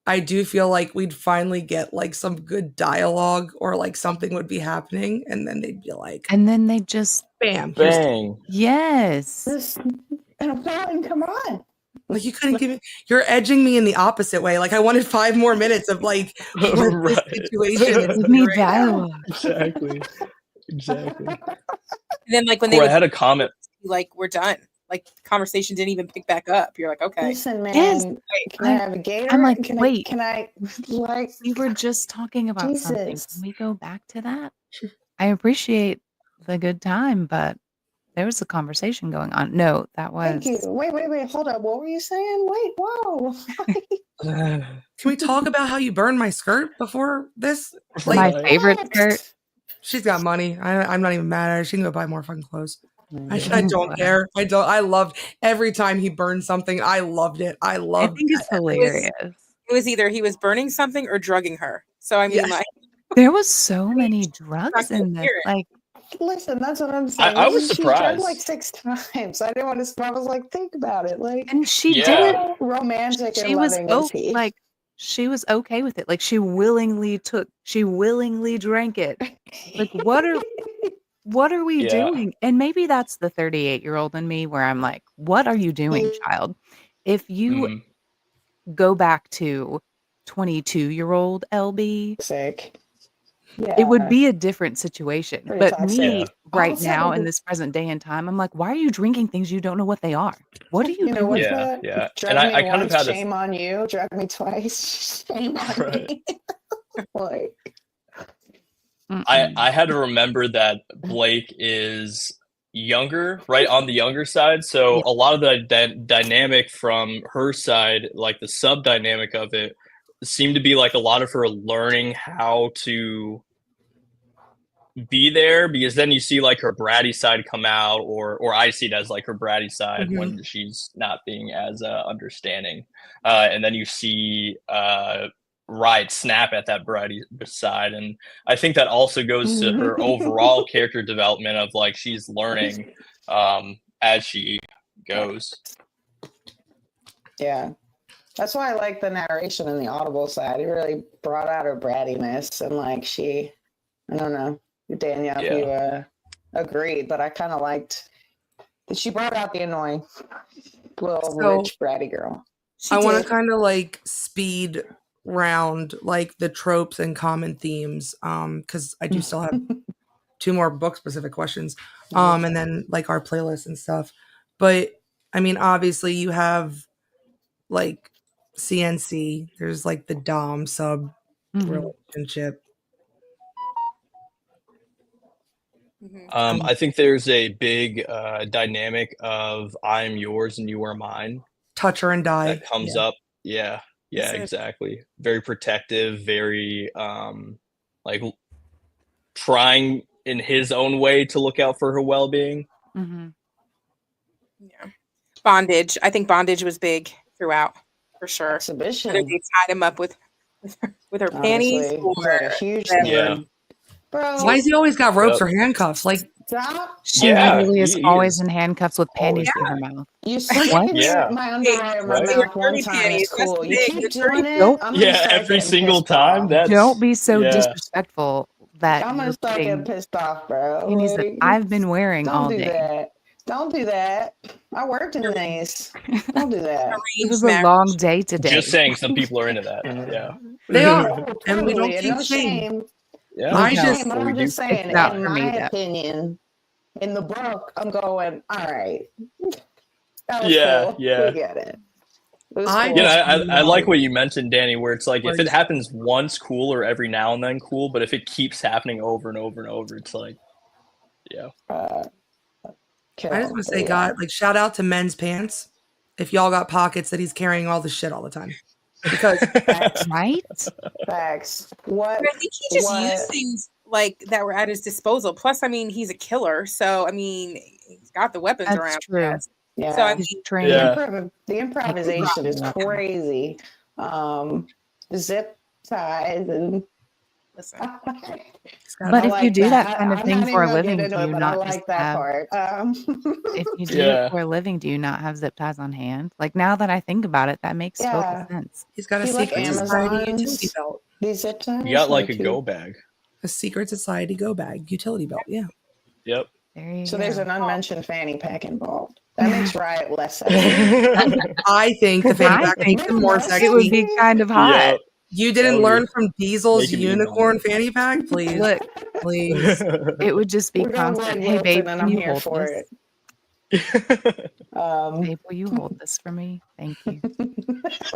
I do feel like we'd finally get like some good dialogue or like something would be happening, and then they'd be like, And then they just "Bam, here's Bang. yes. This and I'm fine. Come on. like you couldn't give me. You're edging me in the opposite way. Like I wanted 5 more minutes of like what this Right. situation is Give me doing right now." dialogue. Exactly. Exactly. And then like when they Corey, I would had a comment. like we're done. Like the conversation didn't even pick back up. You're like, okay. Listen, man. Yes. Can I have a gator? I'm like, can wait. Can I like? We were just talking about something. Jesus. Can we go back to that? I appreciate the good time, but there was a conversation going on. No, that Thank you. was Wait. Hold up. What were you saying? Wait. Whoa. Can we talk about how you burned my skirt before this? Like, my Right. favorite skirt. she's got money. I'm not even mad at her. She can go buy more fucking clothes. I Mm, don't care. I loved every time he burned something. I loved it. I I loved think it's that. hilarious. It was either he was burning something or drugging her. So I mean, Yeah. like, There was so many drugs in this. coherent. Like, Listen, that's what I'm saying. I was She drank surprised. like 6 times. I didn't want to. I was like, think about it. Like, and she Yeah. did it. how romantic She and was loving is he? like, she was okay with it. Like, she willingly drank it. Like, what are we Yeah. doing? And maybe that's the 38-year-old in me where I'm like, what are you doing, child? If you Mhm. go back to 22-year-old LB, Sick. it would be a different situation. Pretty But toxic. me Yeah. right Also- now in this present day and time, I'm like, why are you drinking things you don't know what they are? What are you You know doing? what's Yeah, that? yeah. Drug And me I kind of once, had a shame on you. Drug me twice, shame on Right. me. Like, Mm-mm. I had to remember that Blake is younger, right on the younger side. So Yeah. a lot of the dynamic from her side, like the sub dynamic of it, seemed to be like a lot of her learning how to be there, because then you see like her bratty side come out, or I see it as like her bratty side when she's not being as understanding, and then you see Riot snap at that bratty side, and I think that also goes to her overall character development of like she's learning as she goes. yeah. That's why I like the narration and the audible side. It really brought out her brattiness and like I don't know, Danielle, if you agreed, but I kind of liked that she brought out the annoying little rich bratty girl. I want to kind of like speed round like the tropes and common themes, because I do still have 2 more book specific questions, and then like our playlist and stuff. But I mean, obviously you have like CNC. There's like the dom sub relationship. I think there's a big dynamic of I'm yours and you are mine. Touch her and die. That comes up. Yeah, exactly. Very protective, very like trying in his own way to look out for her well-being. Yeah. Bondage. I think bondage was big throughout, for sure. Exhibition. Whether they tied him up with her panties, Honestly, or like a huge Yeah. thing. Bro, Why has he always got ropes or handcuffs? Like, stop. She Yeah, literally is he always is. in handcuffs with panties in her mouth. You What? sticking Yeah. my underwear in my Right? mouth one Dirty time panties. is cool. That's You big. keep That's doing dirty. it, Nope. I'm gonna Yeah, start every getting single pissed time. off. That's Don't be so yeah. disrespectful that I'm gonna you're start getting putting pissed off, bro. panties that Like, I've been wearing all don't do day. that. Don't do that. I worked in these. Don't do that. It was a long day today. Just saying, some people are into that. Yeah. they are, Oh, and we don't totally. And take no shame. shame. Yeah. No I shame, just- but But we I'm do. just saying, It's not in for me, my though. opinion, in the book, I'm going, all right. That was Yeah, cool. yeah. We get it. It was I cool. You know, I like what you mentioned, Danny, where it's like if it Words. happens once, cool, or every now and then, cool. But if it keeps happening over and over and over, it's like, yeah. Kill. I just want to say, Yeah. God, like shout out to men's pants. If y'all got pockets, that he's carrying all the shit all the time. Because Right? Facts. What? But I think he just What? used things like that were at his disposal. Plus, I mean, he's a killer, so I mean, he's got the weapons That's around. true. Yes. Yeah. So I He's mean, trained. Yeah. The improvisation is Yeah. crazy. Zip ties and. listen, But if you do that kind of I'm thing not for a even gonna living, get into do it, you but I not just like that have? part. If you do Yeah. it for a living, do you not have zip ties on hand? Like now that I think about it, that makes total Yeah. sense. he's got a Do you like secret society Amazon's? utility belt. These zip ties. You got like a you- go bag. A secret society go bag utility belt. Yeah. Yep. There you So go. there's an unmentioned fanny pack involved. That makes Riot less sexy. I think the fanny I pack think makes him more It it would sexy. be kind of hot. Yep. You didn't Oh, learn yeah. from Diesel's Make an email. unicorn fanny pack? Please. Look, Please. it would just be We're going constant. Blake Hey, babe, Wilson, and can I'm you here hold for this? it. Babe, will you hold this for me? Thank you.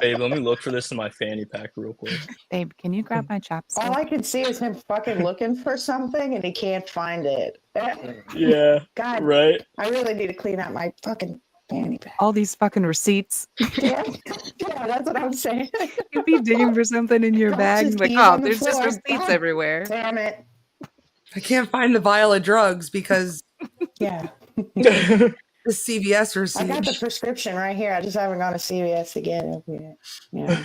Babe, let me look for this in my fanny pack real quick. Babe, can you grab my All chopstick? I can see is him fucking looking for something and he can't find it. Yeah. God, Right. I really need to clean out my fucking fanny pack. All these fucking receipts. Yeah, yeah, that's what I'm saying. You'd be digging for something in your Don't bag. just Like, leave oh, on the there's just floor. receipts God everywhere. Damn it. I can't find the vial of drugs because Yeah. the CVS I got the receipt. prescription right here. I just haven't gone to CVS to get it yet. Yeah.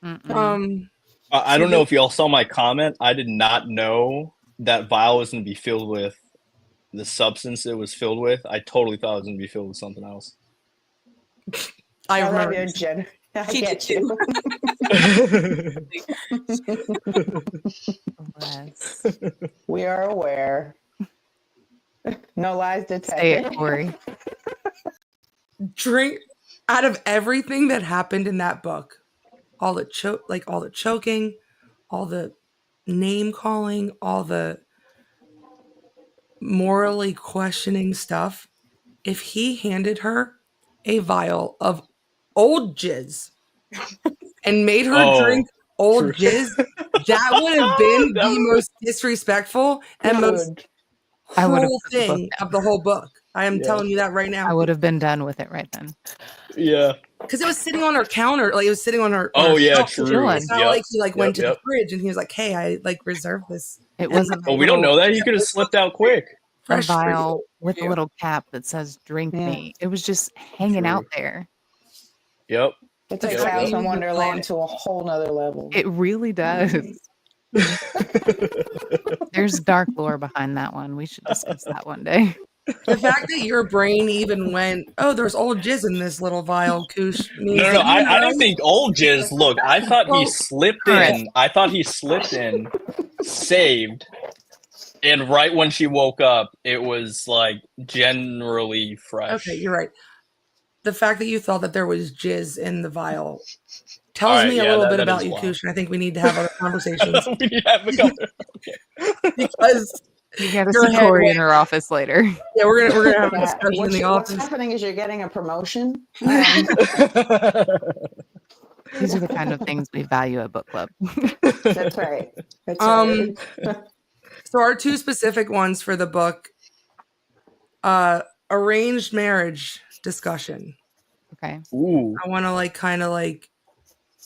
Mm-mm. I don't know if y'all saw my comment. I did not know that vial was going to be filled with the substance it was filled with. I totally thought it was going to be filled with something else. I love remember. you, Jen. I She get did you. Bless. We are aware. No lies Say detected. it, Corey. Drink out of everything that happened in that book. All the choking, all the name calling, all the morally questioning stuff, if he handed her a vial of old jizz and made her drink old jizz, that would have been the most disrespectful and most cruel thing of the whole book. I am telling you that right now. I would have been done with it right then. Yeah. Because it was sitting on her counter, like it was sitting on her. Oh yeah, shelf. true. It's not like he went to the fridge and he was like, "Hey, I reserved this." It wasn't. Well, we don't know that. He could have slipped out quick. A vial with a little cap that says "Drink me." It was just hanging out there. Yep. It takes Alice in Wonderland to a whole nother level. It really does. There's dark lore behind that one. We should discuss that one day. The fact that your brain even went, "Oh, there's old jizz in this little vial, Koosh." No. I don't think old jizz. Look, I thought he slipped in. I thought he slipped in, saved, and right when she woke up, it was like generally fresh. Okay, you're right. The fact that you thought that there was jizz in the vial tells me a little bit about you, Koosh, and I think we need to have other conversations. We need to have a conversation. Because you got to see Corey in her office later. Yeah, we're gonna have a discussion in the office. What's happening is you're getting a promotion. These are the kind of things we value at book club. That's right. That's right. So our two specific ones for the book, arranged marriage discussion. Okay. Ooh. I want to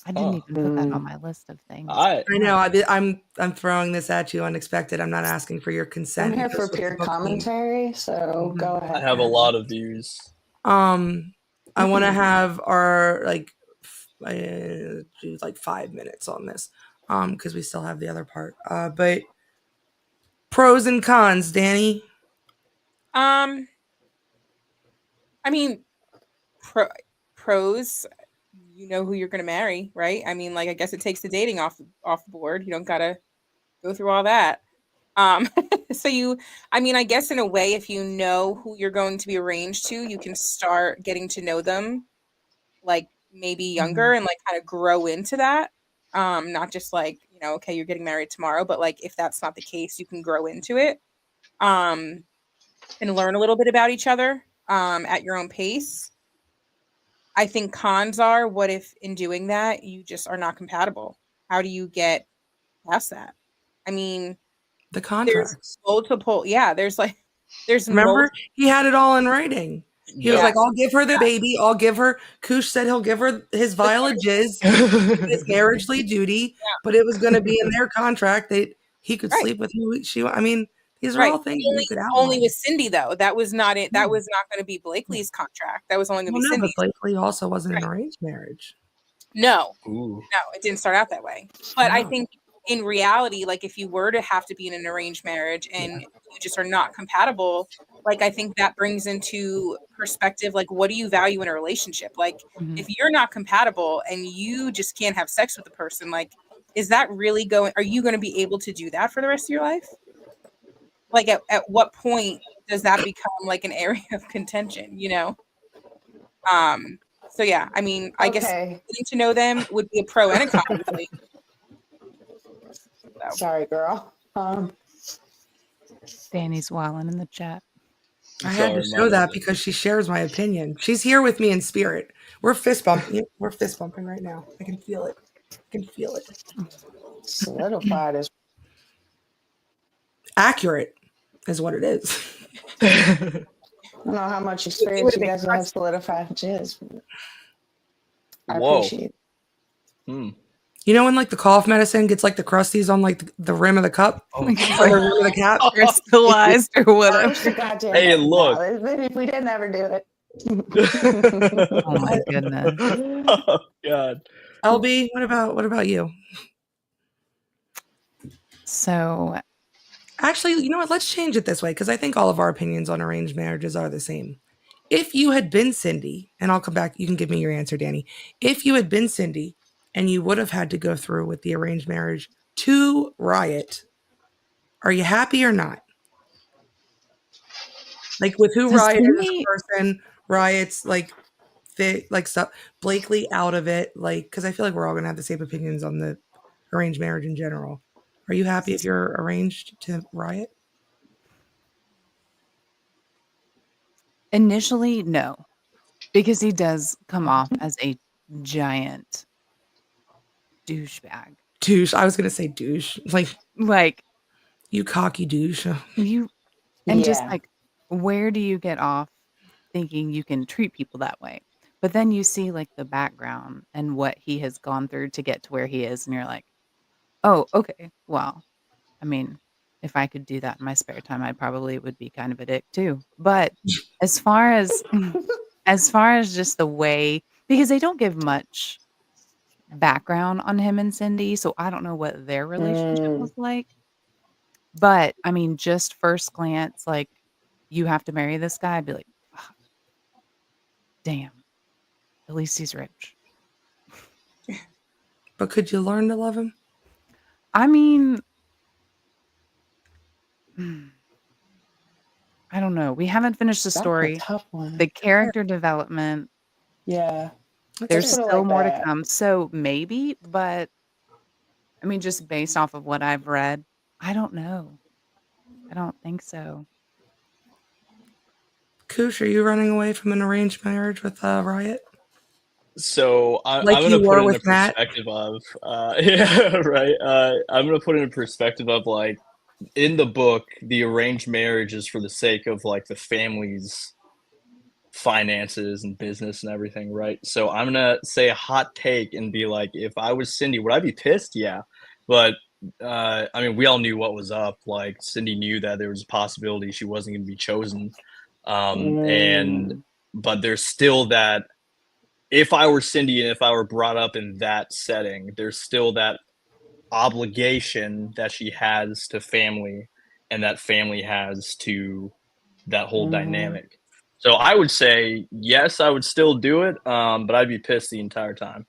I didn't even put that on my list of things. I know. I'm throwing this at you unexpected. I'm not asking for your consent. I'm here for pure commentary, so go ahead. I have a lot of views. I want to have our do 5 minutes on this, because we still have the other part. But pros and cons, Danny. I mean, pros. You know who you're going to marry, right? I mean, I guess it takes the dating off the board. You don't got to go through all that. So I guess in a way, if you know who you're going to be arranged to, you can start getting to know them, maybe younger, and kind of grow into that. Not just okay, you're getting married tomorrow, but if that's not the case, you can grow into it, and learn a little bit about each other, at your own pace. I think cons are, what if in doing that you just are not compatible? How do you get past that? I mean, the contracts. There's multiple. Yeah, there's Remember, he had it all in writing. He was like, "I'll give her the baby. I'll give her." Koosh said he'll give her his vial of jizz, his marriagely duty, but it was going to be in their contract that he could sleep with who she. I mean, these are all things we could outline. Only with Cindy, though. That was not it. That was not going to be Blakely's contract. That was only going to be Cindy's. But Blakely also wasn't an arranged marriage. No, Ooh. No, it didn't start out that way. But I think in reality, if you were to have to be in an arranged marriage and you just are not compatible, I think that brings into perspective, what do you value in a relationship? If you're not compatible and you just can't have sex with the person, is that really are you going to be able to do that for the rest of your life? At what point does that become an area of contention, So yeah, I guess getting to know them would be a pro and a con. Sorry, girl. Danny's wilding in the chat. I had to show that because she shares my opinion. She's here with me in spirit. We're fist bumping. We're fist bumping right now. I can feel it. Solidified is accurate, is what it is. I don't know how much experience you guys have solidified jizz. I appreciate it. You know when the cough medicine gets the crusties on the rim of the cup? Or the rim of the cap? Crystallized or whatever. Hey, look. If we didn't ever do it. Oh my goodness. Oh, God. LB, what about you? So actually, you know what? Let's change it this way, because I think all of our opinions on arranged marriages are the same. If you had been Cindy, and I'll come back, you can give me your answer, Danny. If you had been Cindy and you would have had to go through with the arranged marriage to Riot, are you happy or not? With who Riot is as a person, Riot's fit, stuff, Blakely out of it, because I feel we're all gonna have the same opinions on the arranged marriage in general. Are you happy if you're arranged to Riot? Initially, no, because he does come off as a giant douchebag. Douche. I was gonna say douche. Like, you cocky douche. you and just, Yeah. like, where do you get off thinking you can treat people that way? But then you see, like, the background and what he has gone through to get to where he is, and you're like, "Oh, okay. Well, I mean, if I could do that in my spare time, I probably would be kind of a dick too." But as far as as far as just the way because they don't give much background on him and Cindy, so I don't know what their relationship was like. But, I mean, just first glance, like, you have to marry this guy, I'd be like, "Ah, damn, at least he's rich." But could you learn to love him? I mean, I don't know. We haven't finished the That's a story. tough one. The character development, Yeah. there's Let's put it still like more to that. come, so maybe, but, I mean, just based off of what I've read, I don't know. I don't think so. Koosh, are you running away from an arranged marriage with Riot? So Like I'm you gonna put were it in with a Matt? perspective of yeah, right. I'm gonna put it in a perspective of like in the book, the arranged marriage is for the sake of like the family's finances and business and everything, right? So I'm gonna say a hot take and be like, if I was Cindy, would I be pissed? Yeah, but I mean, we all knew what was up. Like Cindy knew that there was a possibility she wasn't gonna be chosen, and Mm. but there's still that if I were Cindy and if I were brought up in that setting, there's still that obligation that she has to family and that family has to that whole Mhm. dynamic. So I would say yes, I would still do it, but I'd be pissed the entire time.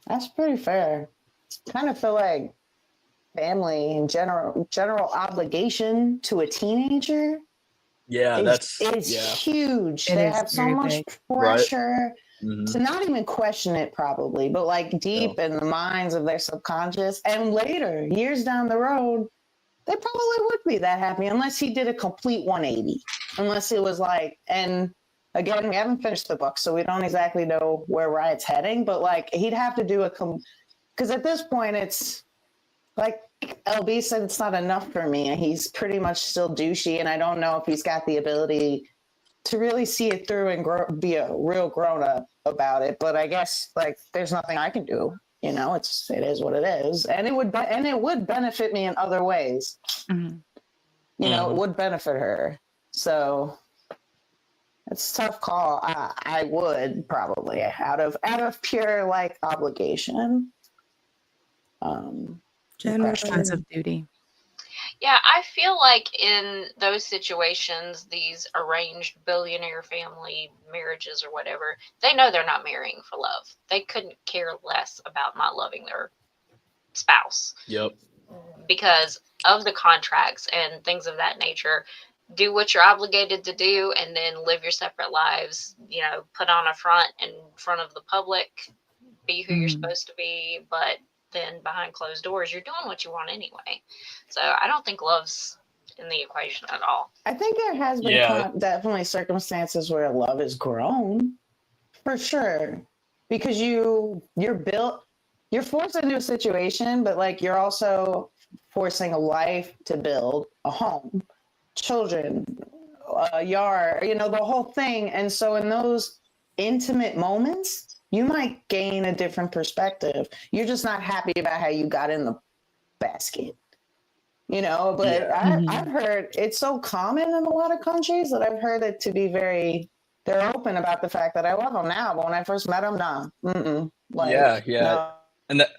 That's pretty fair. Kind of feel like family and general obligation to a teenager Yeah, that's is yeah, huge. It They is have so very much big. right. pressure Hmm. to not even question it probably, but like Yeah. deep in the minds of their subconscious. And later, years down the road, they probably would be that happy unless he did a complete 180. Unless it was like, and again, we haven't finished the book, so we don't exactly know where Riot's heading, but like he'd have to do because at this point it's like LB said, it's not enough for me. He's pretty much still douchey, and I don't know if he's got the ability to really see it through and be a real grown up about it. But I guess like there's nothing I can do. You know, it is what it is, and it would benefit me in other ways. Mhm. You know, it Mhm. would benefit her. So it's a tough call. I would probably out of pure like obligation. Sense Generally. of duty. Yeah, I feel like in those situations, these arranged billionaire family marriages or whatever, they know they're not marrying for love. They couldn't care less about not loving their spouse Yep. because of the contracts and things of that nature. Do what you're obligated to do and then live your separate lives, you know, put on a front in front of the public, be who you're Mhm. supposed to be, but then behind closed doors, you're doing what you want anyway. So I don't think love's in the equation at all. I think there has been Yeah. definitely circumstances where love has grown, for sure, because you're forced into a situation, but like you're also forcing a life to build a home, children, a yard, you know, the whole thing. And so in those intimate moments, you might gain a different perspective. You're just not happy about how you got in the basket, you know. But Yeah. I've heard it's so common in a lot of countries that I've heard it to be they're open about the fact that I love them now, but when I first met them, nah, Yeah. like Yeah. no. And that.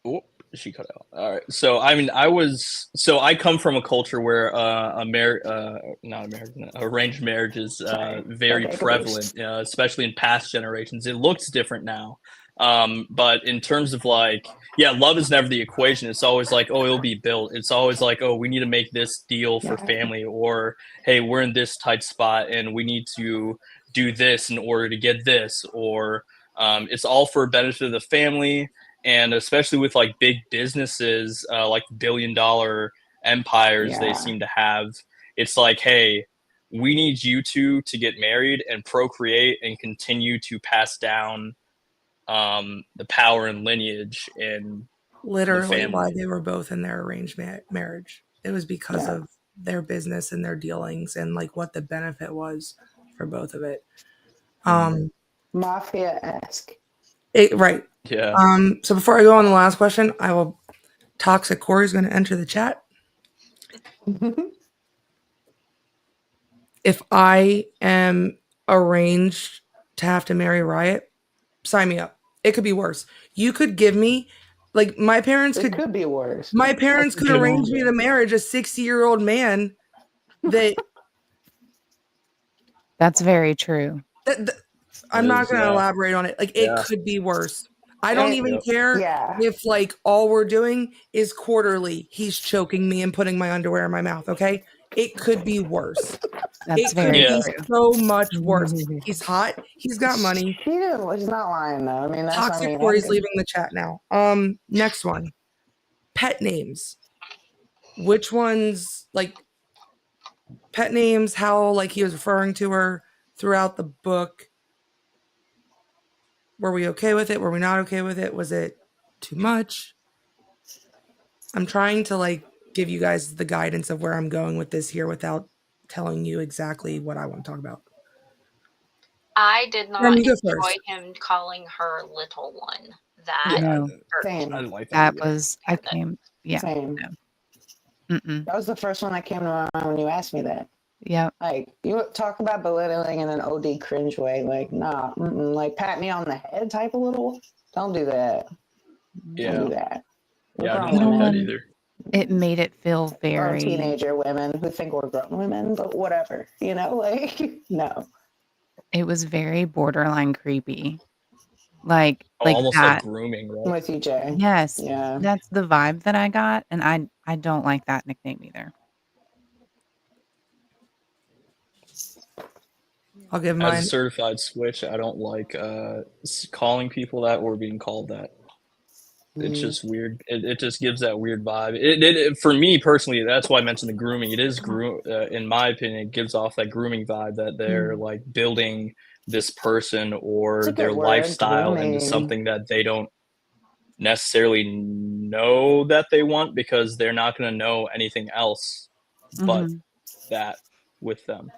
Oh, she cut out. All right. So I mean, I come from a culture where not American, arranged marriage is Sorry, very okay, prevalent, especially in past generations. It looks different now, but in terms of like, yeah, love is never the equation. It's always like, oh, it'll be built. It's always like, oh, we need to make this deal for Yeah. family, or hey, we're in this tight spot and we need to do this in order to get this, or It's all for benefit of the family, and especially with like big businesses, like billion-dollar empires they seem to have. It's like, hey, we need you two to get married and procreate and continue to pass down the power and lineage in Literally why they were both in their arranged marriage. It was because Yeah. of their business and their dealings and like what the benefit was for both of it. Mafia-esque. Right. Yeah. So before I go on the last question, I will Toxic Corey's going to enter the chat. If I am arranged to have to marry Riot, sign me up. It could be worse. You could give me, like, my parents It could be worse. My parents could arrange me to marriage a 60-year-old man that. That's very true. I'm not going to elaborate on it. Like, it could be worse. I don't even care if, like, all we're doing is quarterly. He's choking me and putting my underwear in my mouth, okay? It could be worse. That's it could very be true. so much worse. He's hot. He's got money. He's not lying, though. I mean, that's Toxic Corey's leaving the chat now. Next one. Pet names. Which ones, like, pet names, how, like, he was referring to her throughout the book. Were we okay with it? Were we not okay with it? Was it too much? I'm trying to, like, give you guys the guidance of where I'm going with this here without telling you exactly what I want to talk about. I did not enjoy him calling her little one. That same. I didn't like that. That was I came. Yeah. Same. No. That was the first one that came to my mind when you asked me that. Yeah. Like, you talk about belittling in an OD cringe way. Like, nah. Like, pat me on the head type of little. Don't do that. Yeah. Don't do that. Yeah, I don't like that either. It made it feel Or very teenager women who think we're grown women, but whatever. You know, like, no. It was very borderline creepy. Like almost that. like grooming, right? I'm with you, Jay. Yes. Yeah. That's the vibe that I got, and I don't like that nickname either. I'll give mine. As a certified switch, I don't like calling people that or being called that. It's just weird. It just gives that weird vibe. It for me personally, that's why I mentioned the grooming. It is in my opinion, it gives off that grooming vibe that they're like building this person or their lifestyle into something that they don't necessarily know that they want, because they're not going to know anything else but that with them.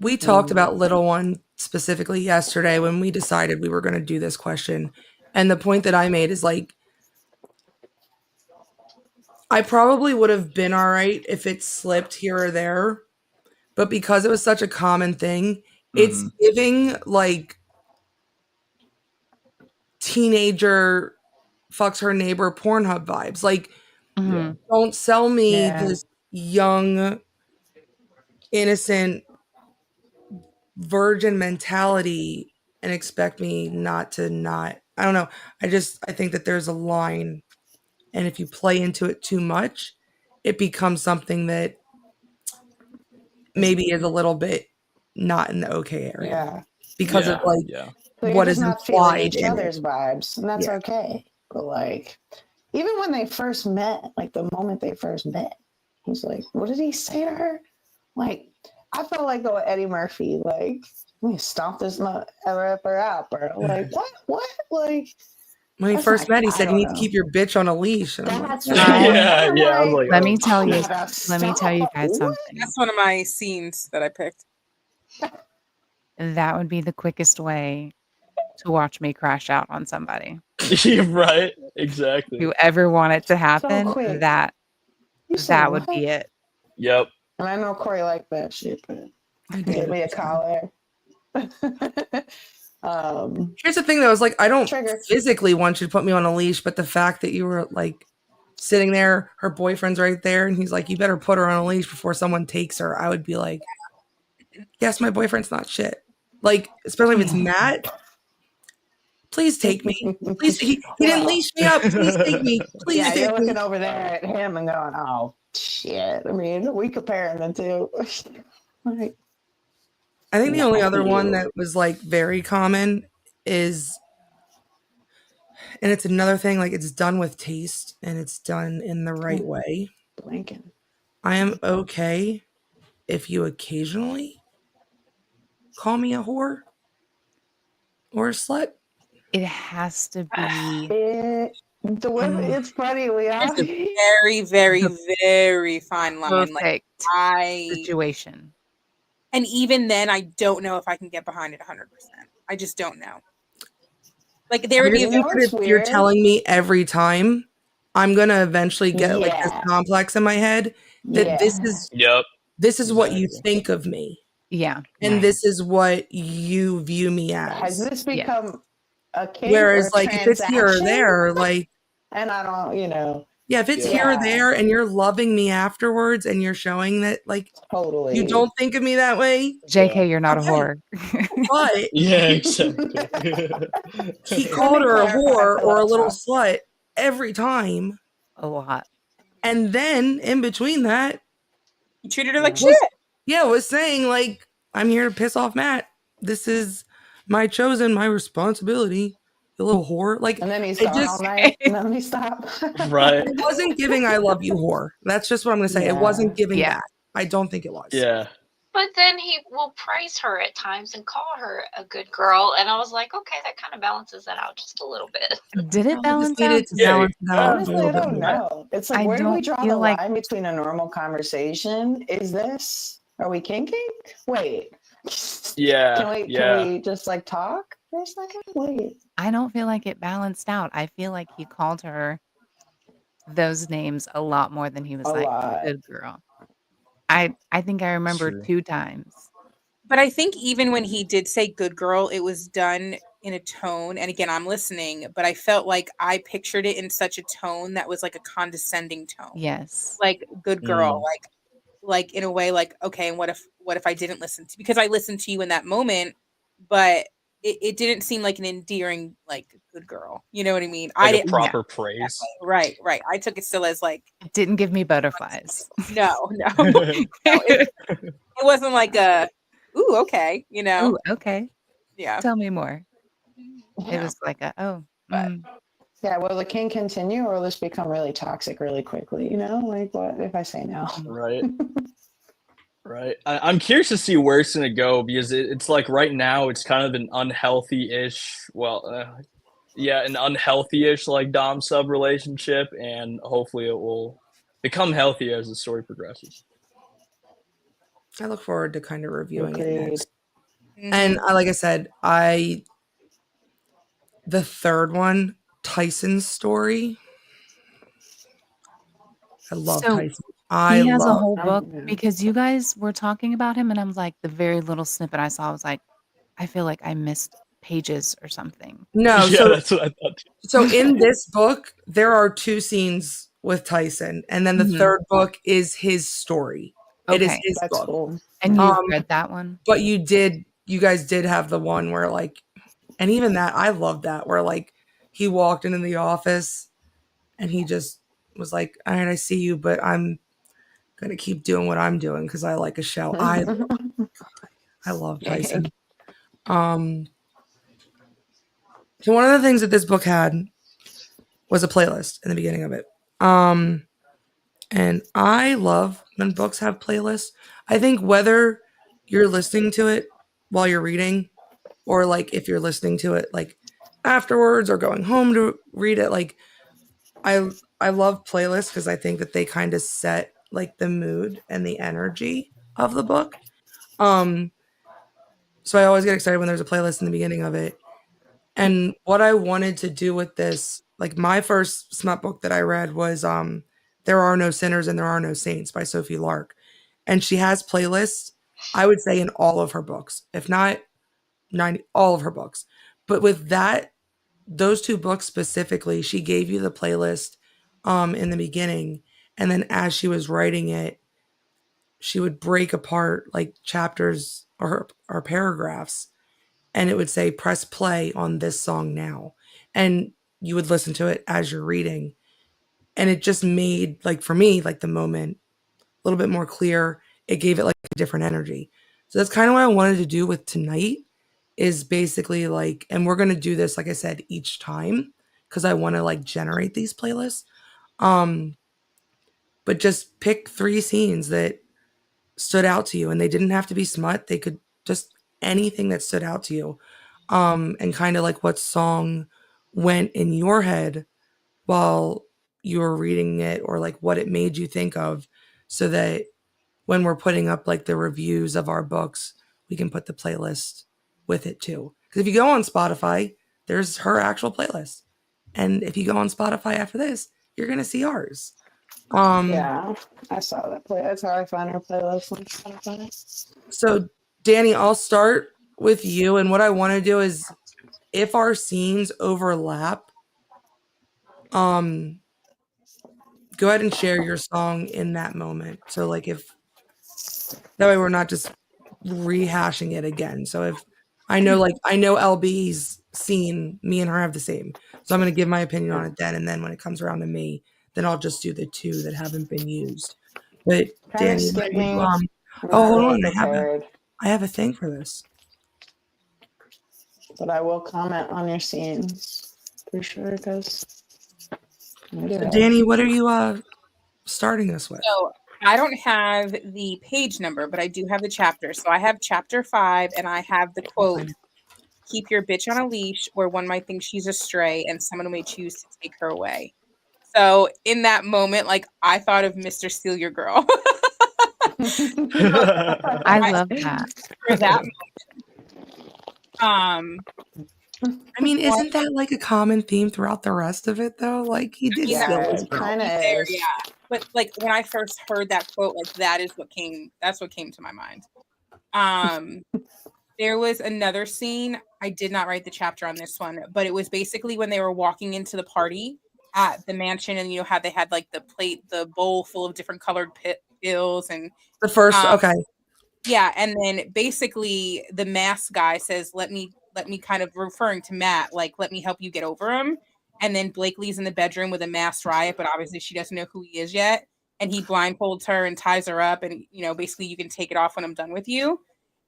We talked about little one specifically yesterday when we decided we were going to do this question. And the point that I made is, like, I probably would have been all right if it slipped here or there, but because it was such a common thing, it's giving, like, teenager fucks her neighbor Pornhub vibes. Like, don't sell me this young, innocent, virgin mentality and expect me not. I don't know. I think that there's a line, and if you play into it too much, it becomes something that maybe is a little bit not in the okay area. Yeah. Because of, like, so what is not feeling implied each in other's it. vibes, and that's okay. But, like, even when they first met, like, the moment they first met, he's like, what did he say to her? Like, I felt like go Eddie Murphy, like, we stomped this rapper out, bro. Like, what? Like, when he first met, he said, you need to keep your bitch on a leash. And that's yeah. Like, let me tell you guys something. That's one of my scenes that I picked. That would be the quickest way to watch me crash out on somebody. Right? Exactly. If you ever want it to happen, quick. that would be it. Yep. And I know Corey liked that shit, but give me a collar. Here's the thing, though, is, like, I don't physically want you to put me on a leash, but the fact that you were, like, sitting there, her boyfriend's right there, and he's like, you better put her on a leash before someone takes her, I would be like, yes, my boyfriend's not shit. Like, especially if it's Matt. Please take me. Please, he didn't leash me up. Please take me. Please take me. You're looking over there at him and going, oh, shit. I mean, we comparing the two. Like, I think the only other one that was, like, very common is And it's another thing, like it's done with taste and it's done in the right way. Blinking. I am okay if you occasionally call me a whore or a slut. It has to be The way it's funny, There's a Leah. very, very, The very fine line. Like perfect I, situation. and even then, I don't know if I can get behind it 100%. I just don't know. Like there would be You know what's if you're weird? telling me every time, I'm gonna eventually get like this Yeah. complex in my head that Yeah. Yep. this is what you Exactly. think of me. Yeah. And right. this is what you view me Has as. this become a kink Whereas or like if it's here or transaction? there, like And I don't, yeah, if it's Yeah. here or there and you're loving me afterwards and you're showing that like totally. you don't think of me that way, JK, you're not a okay. whore. But Yeah, exactly. he Let called me her a clarify whore for or a little Lexa. slut every time. A lot. And then in between that, you treated her like Yeah. shit. was saying like, I'm here to piss off Matt. This is my responsibility. You little whore. Like And then he's it gone all just night. And then he stop. Right. it wasn't giving I love you whore. That's just what I'm gonna say. It Yeah. wasn't giving Yeah. that. I don't think it was. Yeah. But then he will praise her at times and call her a good girl. And I was like, okay, that kind of balances that out just a little bit. Did it I just balance needed out? to Yeah, balance it out a Honestly, little I bit don't more. know. It's like, I where do we don't draw the feel like line between a normal conversation? Is this, are we kinking? Wait. Yeah. Can Yeah. we just like talk for a second? Wait. I don't feel like it balanced out. I feel like he called her those names a lot more than he was A like, lot. good girl. I think I remember True. 2 times. But I think even when he did say good girl, it was done in a tone. And again, I'm listening, but I felt like I pictured it in such a tone that was like a condescending tone. Yes. Like good girl, Mm. like in a way, like, okay, and what if I didn't listen to, because I listened to you in that moment, but it didn't seem like an endearing, like good girl. You know what I mean? I Like a didn't. Yeah. proper praise. Right. I took it still as like, It didn't give me butterflies. no, it wasn't like a, ooh, okay, Ooh, okay. yeah. Tell me more. It Yeah. was like a, oh, But- Yeah, will the king continue or will this become really toxic really quickly? Like what if I say no? Right. Right. I'm curious to see where it's going to go because it's like right now it's kind of an unhealthy-ish, an unhealthy-ish like Dom sub relationship, and hopefully it will become healthy as the story progresses. I look forward to kind of reviewing it Agreed. next. Mhm. And like I said, the third one, Tyson's story. I love So, Tyson. I he has a love whole book Yeah. because you guys were talking about him, and I was like, the very little snippet I saw, I was like, I feel like I missed pages or something. no. Yeah, that's what I thought. So in this book, there are 2 scenes with Tyson, and then the Mhm. third book is his story. It is Okay. his That's book. cool. And you've Um, read that one? But you guys did have the one where like, and even that, I love that, where like he walked into the office and he just was like, all right, I see you, but I'm gonna keep doing what I'm doing because I like a show. I love Tyson. So one of the things that this book had was a playlist in the beginning of it. And I love when books have playlists. I think whether you're listening to it while you're reading, or like if you're listening to it like afterwards or going home to read it, like I love playlists because I think that they kind of set like the mood and the energy of the book. So I always get excited when there's a playlist in the beginning of it. And what I wanted to do with this, like my first smut book that I read was There Are No Sinners and There Are No Saints by Sophie Lark. And she has playlists, I would say, in all of her books, if not 90, all of her books. But with that, those 2 books specifically, she gave you the playlist in the beginning. And then as she was writing it, she would break apart like chapters or paragraphs, and it would say press play on this song now, and you would listen to it as you're reading, and it just made, like, for me, like the moment a little bit more clear. It gave it like a different energy. So that's kind of what I wanted to do with tonight, is basically like, and we're going to do this, like I said, each time, because I want to like generate these playlists. But just pick 3 scenes that stood out to you, and they didn't have to be smut. They could just anything that stood out to you. And kind of like what song went in your head while you were reading it, or like what it made you think of, so that when we're putting up like the reviews of our books, we can put the playlist with it too. Because if you go on Spotify, there's her actual playlist. And if you go on Spotify after this, you're going to see ours. Yeah, I saw that play. That's how I found her playlist on Spotify. So, Danny, I'll start with you. And what I want to do is, if our scenes overlap, go ahead and share your song in that moment. So, like, if that way we're not just rehashing it again. So, if I know LB's scene, me and her have the same. So, I'm going to give my opinion on it then. And then when it comes around to me, then I'll just do the 2 that haven't been used. But Danny, hold on, I have a thing for this. But I will comment on your scenes for sure, because Danny, what are you starting us with? So I don't have the page number, but I do have the chapter. So I have chapter 5, and I have the quote, "Keep your bitch on a leash, or one might think she's a stray, and someone may choose to take her away." So in that moment, like, I thought of Mr. Steal Your Girl. I love that. For that I mean, isn't that like a common theme throughout the rest of it, though? Like, he did steal his girl. Kind of there, is. yeah. But like when I first heard that quote, like that's what came to my mind. There was another scene. I did not write the chapter on this one, but it was basically when they were walking into the party at the mansion, and you know how they had like the bowl full of different colored pills, and the first okay. Yeah, and then basically the mask guy says, let me kind of referring to Matt, like, let me help you get over him. And then Blakely's in the bedroom with a masked Riot, but obviously she doesn't know who he is yet. And he blindfolds her and ties her up, and basically you can take it off when I'm done with you.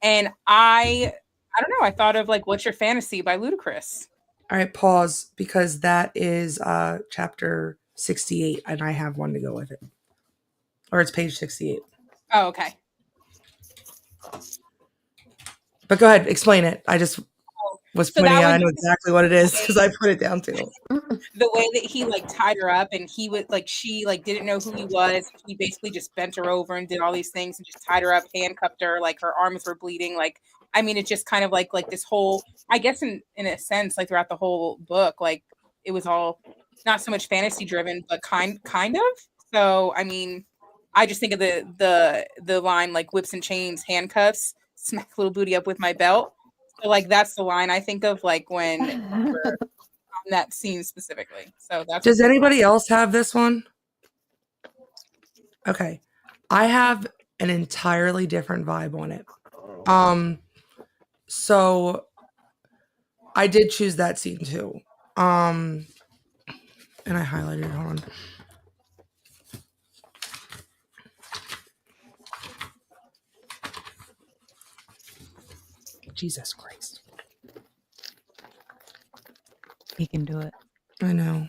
And I don't know, I thought of like What's Your Fantasy by Ludacris. All right, pause, because that is chapter 68, and I have one to go with it. Or it's page 68. Oh, okay. But go ahead, explain it. I just was pointing out. I know exactly what it is because I put it down too. The way that he like tied her up, and he would like, she like didn't know who he was. He basically just bent her over and did all these things and just tied her up, handcuffed her, like her arms were bleeding. Like, I mean, it just kind of like this whole, I guess in a sense, like throughout the whole book, like it was all not so much fantasy driven, but kind of. So, I mean, I just think of the line like whips and chains, handcuffs, smack little booty up with my belt. So like that's the line I think of, like when we're on that scene specifically. So that's. Does anybody else have this one? Okay, I have an entirely different vibe on it. So I did choose that scene too. And I highlighted it. Hold on. Jesus Christ. He can do it. I know.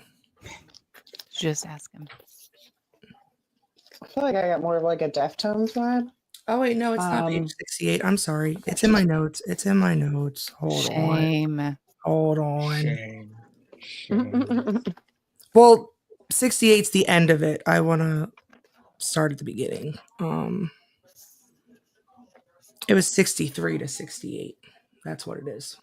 Just ask him. I feel like I got more of like a Deftones vibe. Oh wait, no, it's not page 68. I'm sorry. It's in my notes. Hold on. Hold on. Shame. Well, 68's the end of it. I want to start at the beginning. It was 63 to 68. That's what it is.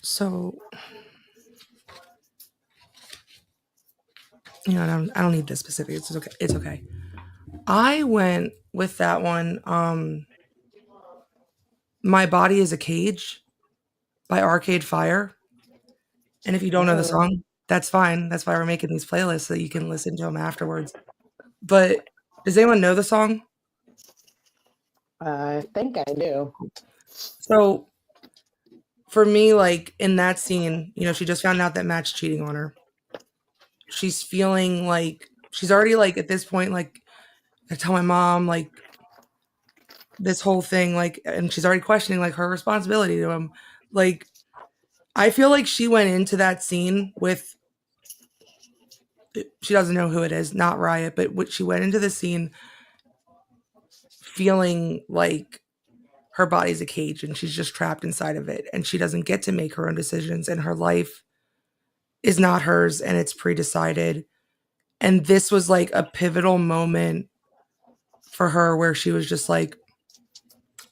So, I don't need the specifics. It's okay. It's okay. I went with that one. My Body is a Cage by Arcade Fire. And if you don't know the song, that's fine. That's why we're making these playlists so you can listen to them afterwards. But does anyone know the song? I think I do. So for me, like in that scene, she just found out that Matt's cheating on her. She's feeling like she's already like at this point, like I tell my mom, like this whole thing, like, and she's already questioning like her responsibility to him. like, I feel like she went into that scene with, she doesn't know who it is, not Riot, but what she went into the scene feeling like her body's a cage and she's just trapped inside of it and she doesn't get to make her own decisions and her life is not hers and it's pre-decided. And this was like a pivotal moment for her where she was just like,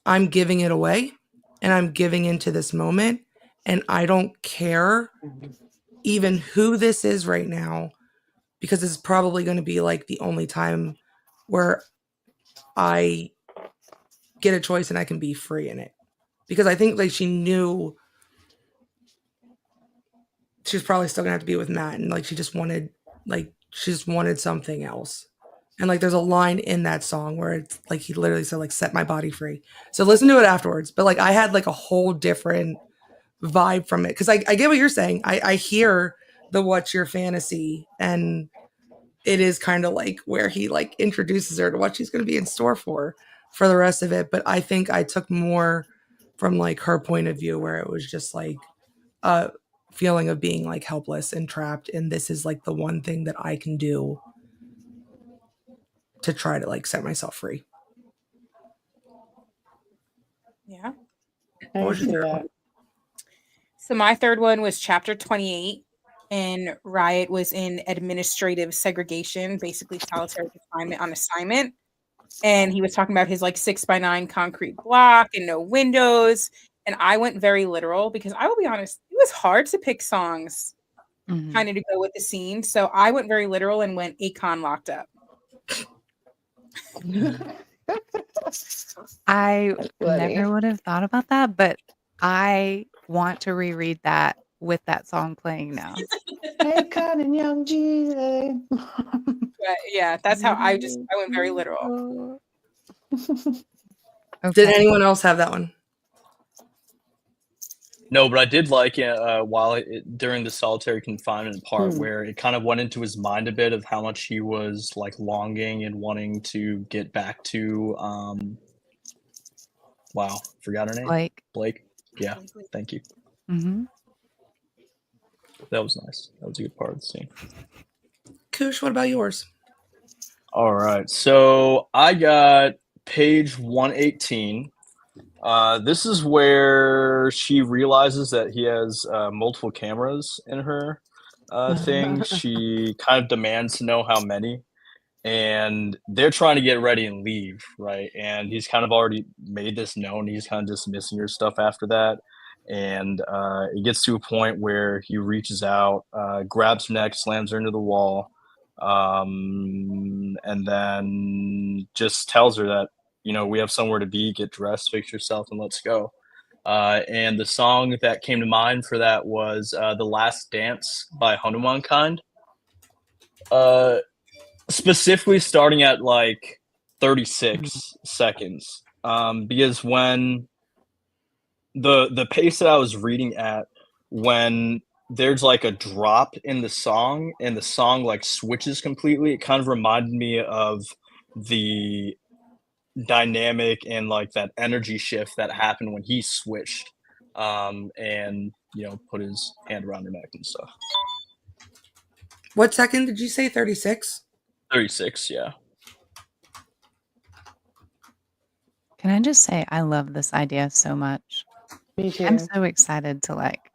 I'm giving it away and I'm giving into this moment and I don't care even who this is right now, because this is probably going to be like the only time where I get a choice and I can be free in it. Because I think like she knew she was probably still gonna have to be with Matt, and like she just wanted something else. And like there's a line in that song where it's like he literally said like set my body free. So listen to it afterwards. But like I had like a whole different vibe from it. Because I get what you're saying. I hear the what's your fantasy, and it is kind of like where he like introduces her to what she's gonna be in store for the rest of it. But I think I took more from like her point of view where it was just like a feeling of being like helpless and trapped, and this is like the one thing that I can do to try to like set myself free. Yeah. What was your third one? So my third one was chapter 28, and Riot was in administrative segregation, basically solitary confinement on assignment. And he was talking about his like 6x9 concrete block and no windows. And I went very literal because I will be honest, it was hard to pick songs kind of to go with the scene. So I went very literal and went Akon Locked Up. I never would have thought about that, but I want to reread that with that song playing now. Akon and Young Jesus. But yeah, that's how I went very literal. Okay. Did anyone else have that one? No, but I did like it during the solitary confinement part where it kind of went into his mind a bit of how much he was like longing and wanting to get back to wow, forgot her name. Blake. Yeah, thank you. Mm-hmm. That was nice. That was a good part of the scene. Kush, what about yours? All right, so I got page 118. This is where she realizes that he has multiple cameras in her thing. She kind of demands to know how many, and they're trying to get ready and leave, right? And he's kind of already made this known. He's kind of dismissing her stuff after that. And it gets to a point where he reaches out, grabs her neck, slams her into the wall, and then just tells her that, you know, we have somewhere to be, get dressed, fix yourself, and let's go. And the song that came to mind for that was The Last Dance by Hanumankind. Specifically starting at like 36 seconds. Because when the pace that I was reading at, when there's like a drop in the song and the song like switches completely, it kind of reminded me of the dynamic and like that energy shift that happened when he switched and you know put his hand around her neck and stuff. What second did you say? 36? 36, yeah. Can I just say I love this idea so much? Me too. I'm so excited to like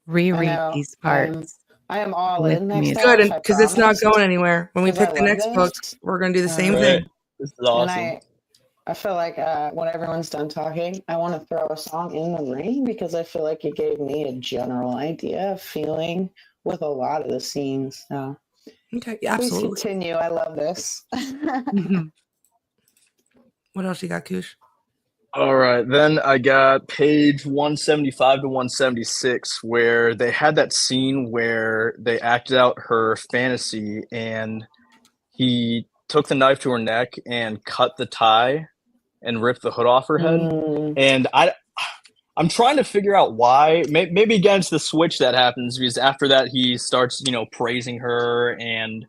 reread these parts. I am all with in the next music. time. Good, because it's not going anywhere. When we 'Cause I pick the love next this. book, we're going to do the same Right. thing. This is awesome. And I feel like when everyone's done talking, I want to throw a song in the ring because I feel like it gave me a general idea of feeling with a lot of the scenes. So Okay, yeah, absolutely. please continue. I love this. What else you got, Kush? All right, then I got page 175 to 176 where they had that scene where they acted out her fantasy and he took the knife to her neck and cut the tie and ripped the hood off her head. And I'm trying to figure out why. Maybe against the switch that happens, because after that he starts, you know, praising her and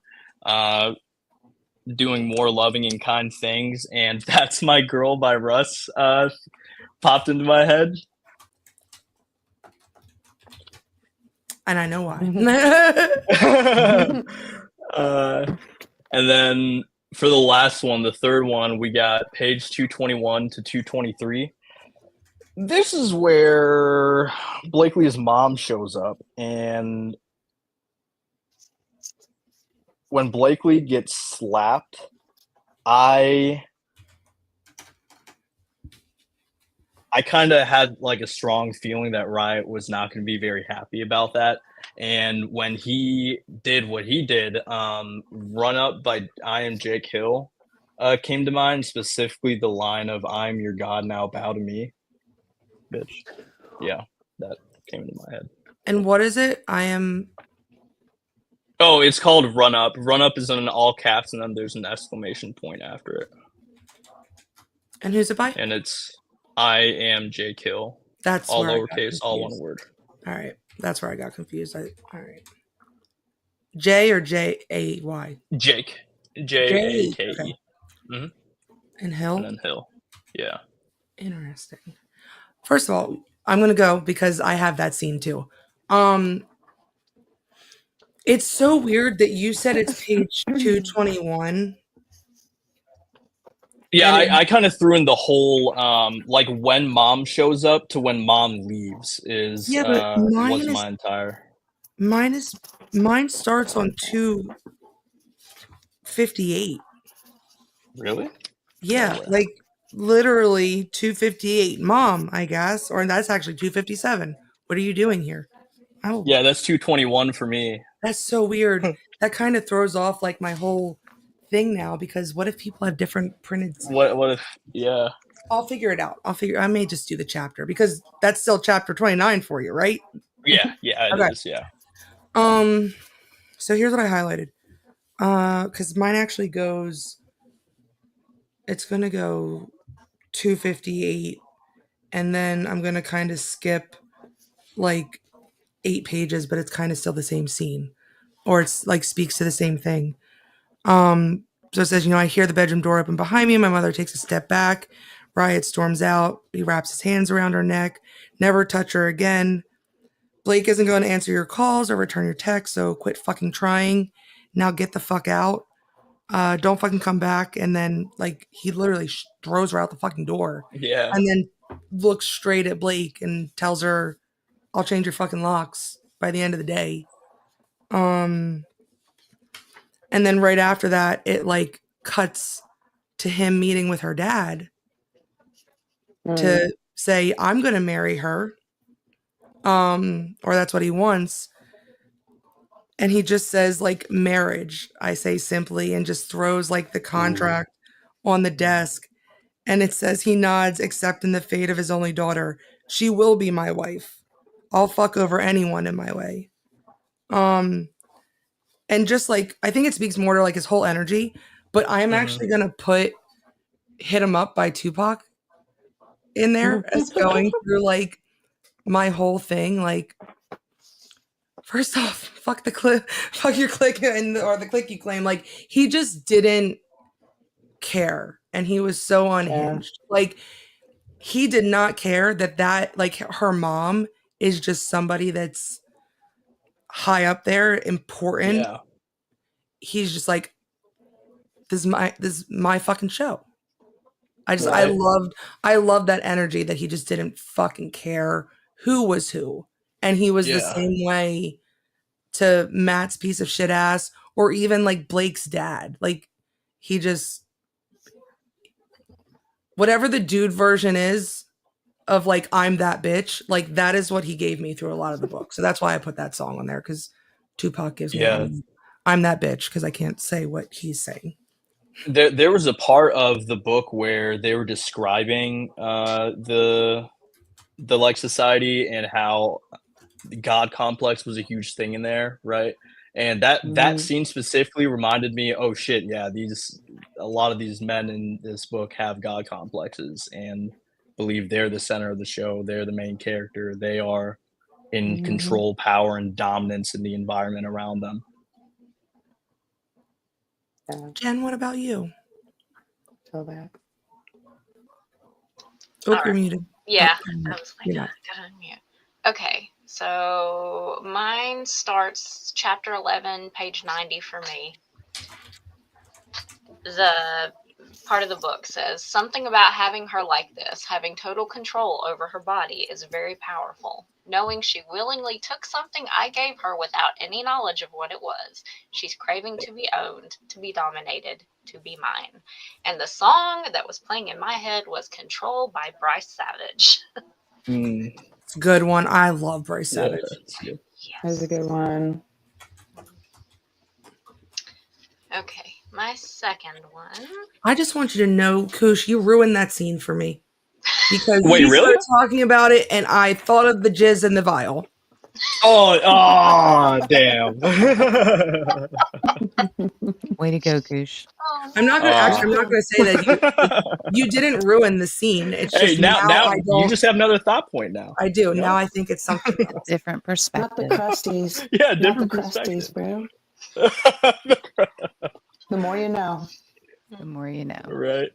doing more loving and kind things, and That's My Girl by Russ popped into my head. And I know why. And then for the last one, the third one, we got page 221 to 223. This is where Blakely's mom shows up, and when Blakely gets slapped, I kind of had like a strong feeling that Riot was not going to be very happy about that. And when he did what he did, Run Up by I Am Jake Hill came to mind, specifically the line of "I am your god, now bow to me." Bitch. Yeah, that came into my head. And what is it? I am... Oh, it's called Run Up. Run Up is in all caps, and then there's an exclamation point after it. And who's it by? And it's I Am Jake Hill. That's all where lowercase, all one word. All right. That's where I got confused. All right. J or J-A-Y? Jake. J-A-K-E. Okay. Mm-hmm. And Hill? And then Hill. Yeah. Interesting. First of all, I'm going to go because I have that scene too. It's so weird that you said it's page 221. Yeah, I kind of threw in the whole, like when mom shows up to when mom leaves was my entire. Mine starts on 258. Really? Yeah, like literally 258. Mom, I guess, or that's actually 257. What are you doing here? Oh, yeah, that's 221 for me. That's so weird. That kind of throws off like my whole thing now, because what if people have different printed? What if? Yeah. I'll figure it out. I may just do the chapter because that's still chapter 29 for you, right? Yeah, it is. Yeah. So here's what I highlighted. Because mine actually goes. It's gonna go 258, and then I'm gonna kind of skip like 8 pages, but it's kind of still the same scene, or it's like speaks to the same thing. So it says, I hear the bedroom door open behind me. My mother takes a step back. Riot storms out. He wraps his hands around her neck. Never touch her again. Blake isn't going to answer your calls or return your texts, so quit fucking trying. Now get the fuck out. Don't fucking come back. And then, like, he literally throws her out the fucking door. Yeah. And then looks straight at Blake and tells her, I'll change your fucking locks by the end of the day. And then right after that, it like cuts to him meeting with her dad to say, I'm going to marry her. Or that's what he wants. And he just says like marriage, I say simply, and just throws like the contract on the desk. And it says he nods, accepting the fate of his only daughter. She will be my wife. I'll fuck over anyone in my way. And just like, I think it speaks more to like his whole energy, but I'm actually going to Hit 'Em Up by Tupac in there as going through like my whole thing. Like, first off, fuck your clique or the clique you claim. Like, he just didn't care. And he was so unhinged. Yeah. Like, he did not care that like her mom is just somebody that's high up there, important. Yeah. He's just like, this is my fucking show. I loved that energy that he just didn't fucking care who was who. And he was the same way to Matt's piece of shit ass, or even like Blake's dad. Like, he just, whatever the dude version is of like, I'm that bitch, like that is what he gave me through a lot of the book. So that's why I put that song on there, because Tupac gives me I'm that bitch, because I can't say what he's saying. There was a part of the book where they were describing the like society and how the God complex was a huge thing in there, right? And that scene specifically reminded me, oh shit, yeah, a lot of these men in this book have God complexes and believe they're the center of the show, they're the main character, they are in control, power, and dominance in the environment around them. Jen, what about you? So that. Oh, you're muted. Yeah, I was like, I gotta unmute. Okay, So mine starts chapter 11, page 90 for me. The part of the book says something about having her like this, having total control over her body, is very powerful. Knowing she willingly took something I gave her without any knowledge of what it was. She's craving to be owned, to be dominated, to be mine. And the song that was playing in my head was Control by Bryce Savage. It's a good one. I love Bryce Savage. That's good. That's a good one. Okay, my second one. I just want you to know, Koosh, you ruined that scene for me. Because Wait, you really? started talking about it, and I thought of the jizz in the vial. Oh, damn. Way to go, Goosh. I'm not gonna say that you didn't ruin the scene. It's just now I don't. you just have another thought point now. I do. You know? Now I think it's something else. Different Not the perspective. crusties. Yeah, Not the different crusties, perspective. bro. The more you know. The more you know. Right.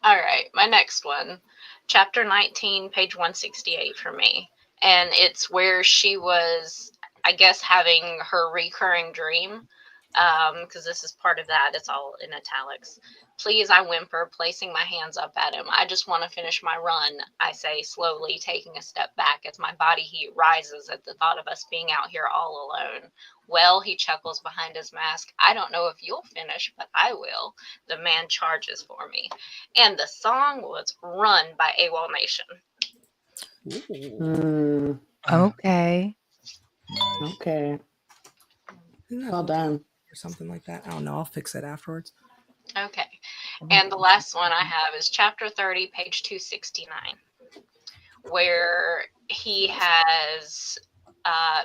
All right, my next one, chapter 19, page 168 for me. And it's where she was, I guess, having her recurring dream, because this is part of that. It's all in italics. Please, I whimper, placing my hands up at him. I just want to finish my run, I say slowly, taking a step back as my body heat rises at the thought of us being out here all alone. Well, he chuckles behind his mask. I don't know if you'll finish, but I will. The man charges for me. And the song was Run by AWOL Nation. Okay. Nice. Okay. Well done. Or something like that. I don't know. I'll fix it afterwards. Okay. And the last one I have is chapter 30, page 269, where he has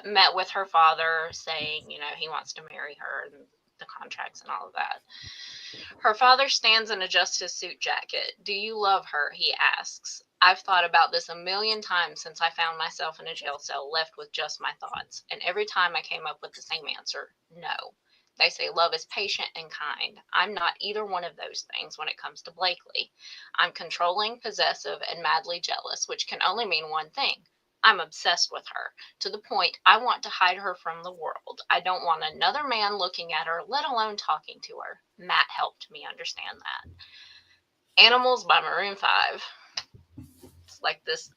met with her father saying, he wants to marry her and the contracts and all of that. Her father stands and adjusts his suit jacket. Do you love her? He asks. I've thought about this a million times since I found myself in a jail cell left with just my thoughts. And every time I came up with the same answer, no. They say love is patient and kind. I'm not either one of those things when it comes to Blakely. I'm controlling, possessive, and madly jealous, which can only mean one thing. I'm obsessed with her, to the point I want to hide her from the world. I don't want another man looking at her, let alone talking to her. Matt helped me understand that. Animals by Maroon 5. It's like this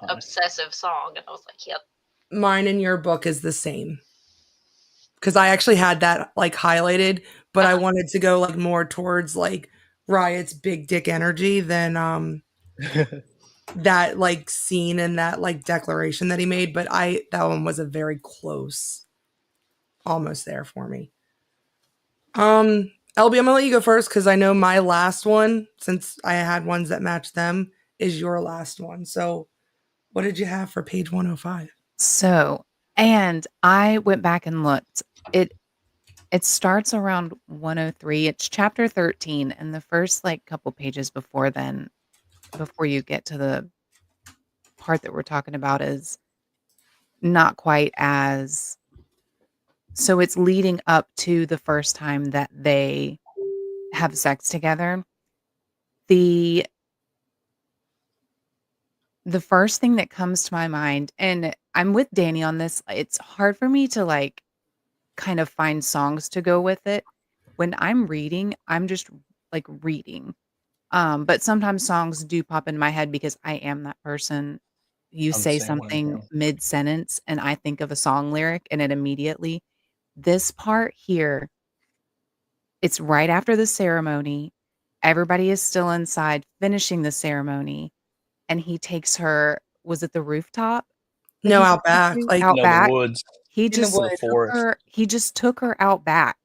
obsessive song, and I was like, yep. Mine in your book is the same. Because I actually had that highlighted, but I wanted to go more towards Riot's big dick energy than that scene and that declaration that he made. But that one was a very close, almost there for me. LB, I'm gonna let you go first because I know my last one, since I had ones that matched them, is your last one. So what did you have for page 105? So, and I went back and looked. It starts around 103. It's chapter 13, and the first couple pages before then, before you get to the part that we're talking about, is not quite as. So it's leading up to the first time that they have sex together. The first thing that comes to my mind, and I'm with Danny on this, it's hard for me to kind of find songs to go with it. When I'm reading, I'm just reading. But sometimes songs do pop in my head because I am that person. You I'm the say same way, something bro. mid-sentence and I think of a song lyric and it immediately. This part here, it's right after the ceremony. Everybody is still inside finishing the ceremony, and he takes her, was it the rooftop? that No, he out took her back. to? Out No, back. the woods. He In the just woods. The took forest. her he just took her out back,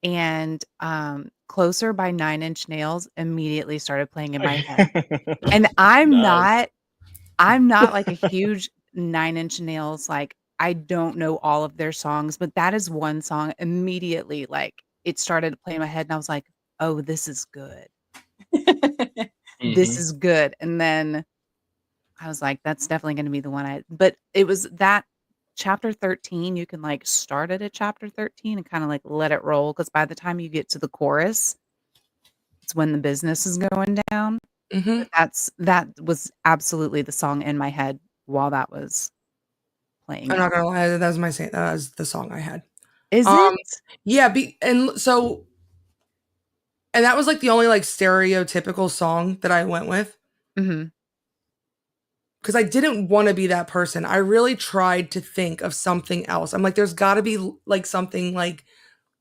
and Closer by 9 Inch Nails immediately started playing in my head. And I'm Nice. not like a huge 9 Inch Nails, I don't know all of their songs, but that is one song immediately, it started playing in my head, and I was like, "Oh, this is good. This Mhm. is good." And then I was like, "That's definitely gonna be the one." But it was that chapter 13, you can, start it at chapter 13 and kinda, let it roll, because by the time you get to the chorus, it's when the business is going down. Mm-hmm. But that was absolutely the song in my head while that was playing I'm it. not gonna lie, that was the song I had. Is it? Yeah, and that was like the only like stereotypical song that I went with. Mhm. Because I didn't want to be that person. I really tried to think of something else. I'm like, there's got to be like something like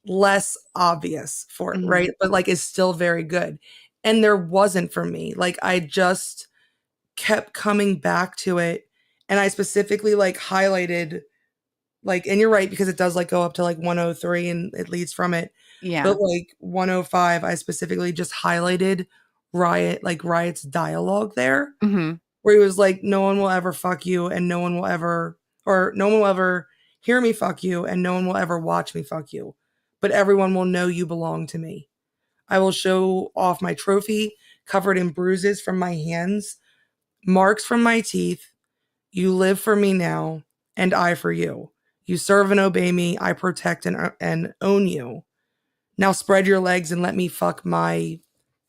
less obvious for it, Mhm. right? But like is still very good. And there wasn't for me. Like I just kept coming back to it. And I specifically like highlighted like, and you're right, because it does like go up to like 103 and it leads from it. Yeah. But like 105, I specifically just highlighted Riot's dialogue there, Mhm. where he was like, no one will ever fuck you and no one will ever hear me fuck you and no one will ever watch me fuck you. But everyone will know you belong to me. I will show off my trophy covered in bruises from my hands, marks from my teeth. You live for me now and I for you. You serve and obey me. I protect and own you. Now spread your legs and let me fuck my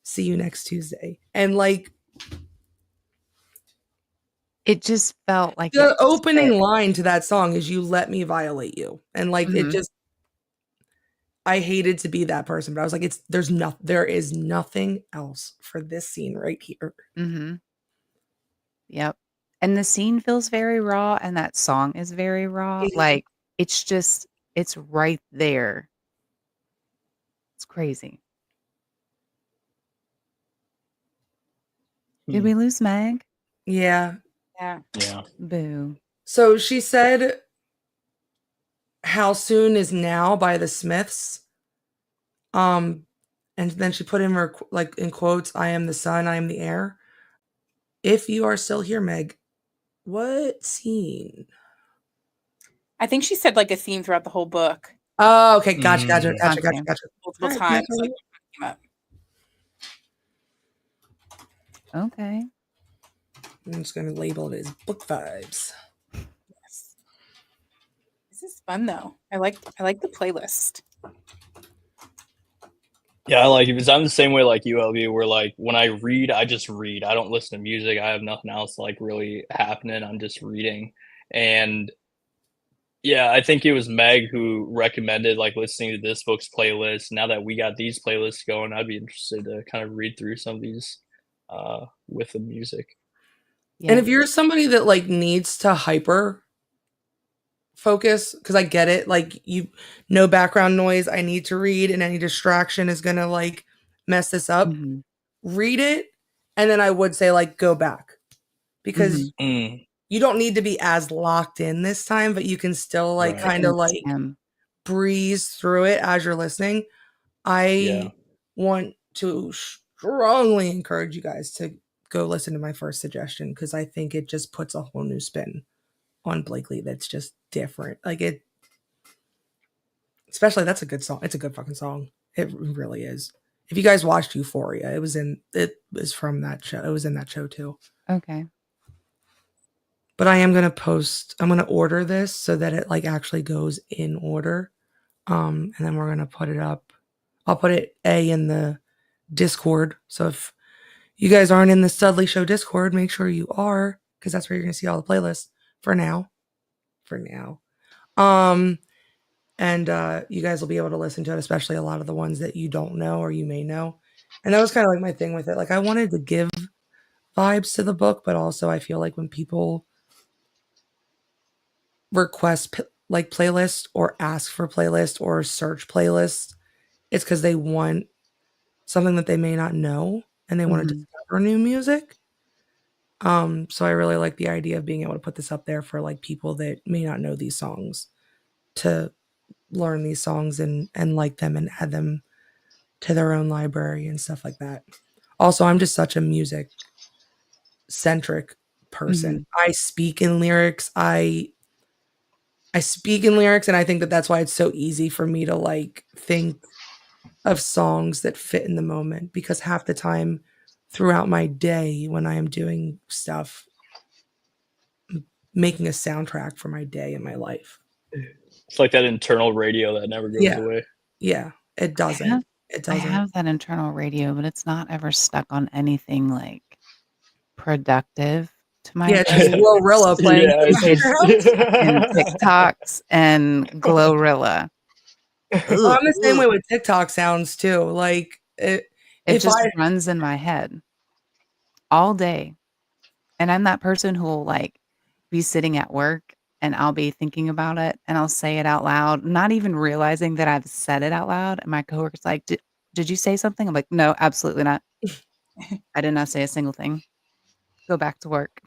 see you next Tuesday. And like It just felt like it the opening fit. line to that song is you let me violate you. And like it Mhm. just I hated to be that person, but I was like, there is nothing else for this scene right here. Mhm. Yep. And the scene feels very raw and that song is very raw. Mhm. Like it's right there. It's crazy. Did Hmm. we lose Meg? Yeah. Yeah. Yeah. Boo. So she said, "How soon is now" by the Smiths. And then she put in her like in quotes, "I am the sun, I am the air." If you are still here, Meg, what scene? I think she said like a theme throughout the whole book Oh, okay, gotcha. Gotcha. multiple All right, times. Natalie. Like came up. Okay. I'm just gonna label it as book vibes. Yes. This is fun though. I like the playlist. Yeah, I like it because I'm the same way like you, LV, where like when I read, I just read. I don't listen to music. I have nothing else like really happening. I'm just reading. And yeah, I think it was Meg who recommended like listening to this book's playlist. Now that we got these playlists going, I'd be interested to kind of read through some of these with the music. And Yeah. if you're somebody that like needs to hyper focus, because I get it, like no background noise, I need to read, and any distraction is gonna like mess this up. Mhm. Read it, and then I would say like go back because Mhm. Mm, you don't need to be as locked in this time, but you can still like right. kind of like Skim. breeze through it as you're listening. Yeah. I want to strongly encourage you guys to go listen to my first suggestion because I think it just puts a whole new spin on Blakely that's just different. Like it, especially that's a good song. It's a good fucking song. It really is. If you guys watched Euphoria, it was from that show. It was in that show too. Okay. But I'm gonna order this so that it like actually goes in order. And then we're gonna put it up. I'll put it in the Discord. So if you guys aren't in the Studley Show Discord, make sure you are, because that's where you're gonna see all the playlists for now. For now. And you guys will be able to listen to it, especially a lot of the ones that you don't know or you may know. And that was kind of like my thing with it. Like I wanted to give vibes to the book, but also I feel like when people request like playlist or ask for playlist or search playlist, it's because they want something that they may not know and they want to Mhm. discover new music. So I really like the idea of being able to put this up there for like people that may not know these songs to learn these songs and like them and add them to their own library and stuff like that. Also, I'm just such a music centric person. Mhm. I speak in lyrics. I speak in lyrics, and I think that that's why it's so easy for me to like think of songs that fit in the moment because half the time throughout my day when I am doing stuff, making a soundtrack for my day and my life. It's like that internal radio that never goes Yeah. away. Yeah. It doesn't. It I doesn't. have that internal radio, but it's not ever stuck on anything like productive. to my Yeah, it's just face Glorilla playing. Yeah, it's and just TikToks and Glorilla. Oh, I'm the same way with TikTok sounds too. Like It if just I runs in my head all day. And I'm that person who will, like, be sitting at work, and I'll be thinking about it, and I'll say it out loud, not even realizing that I've said it out loud, and my coworker's like, "Did you say something?" I'm like, "No, absolutely not. I did not say a single thing. Go back to work."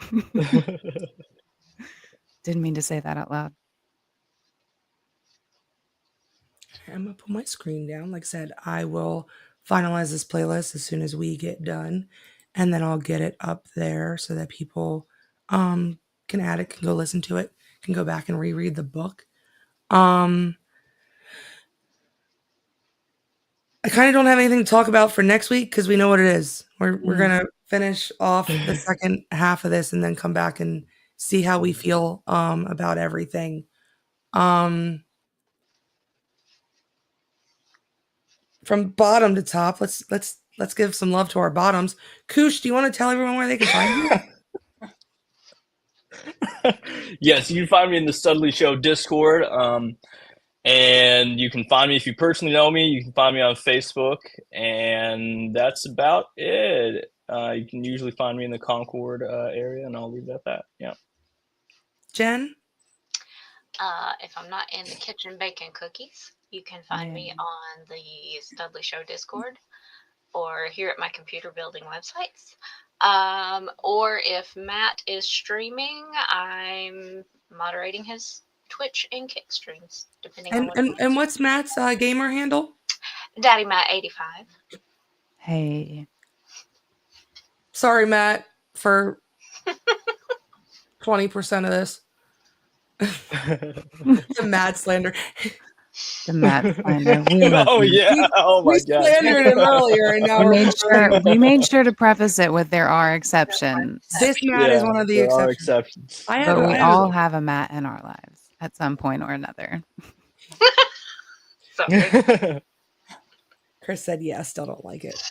Didn't mean to say that out loud. I'm gonna put my screen down. Like I said, I will finalize this playlist as soon as we get done, and then I'll get it up there so that people can add it, can go listen to it, can go back and reread the book. I kind of don't have anything to talk about for next week because we know what it is. We're gonna finish off the second half of this and then come back and see how we feel about everything. From bottom to top, let's give some love to our bottoms. Koosh, do you want to tell everyone where they can find you? Yes, you can find me in the Studley Show Discord. And you can find me if you personally know me. You can find me on Facebook, and that's about it. You can usually find me in the Concord area, and I'll leave it at that. Yeah. Jen? If I'm not in the kitchen baking cookies, you can find me on the Studley Show Discord or here at my computer building websites. Or if Matt is streaming, I'm moderating his Twitch and Kick streams, depending on what. And what's Matt's gamer handle? Daddy Matt 85. Hey. Sorry, Matt, for 20% of this. The Matt slander. The Matt slander. We love Oh you. yeah! Oh my We god! slandered him earlier, and now We made sure to preface it with there are exceptions, this Matt is one of the there are exceptions. exceptions. but we all have a Matt in our lives at some point or another. Sorry. Chris said, "Yeah, still don't like it."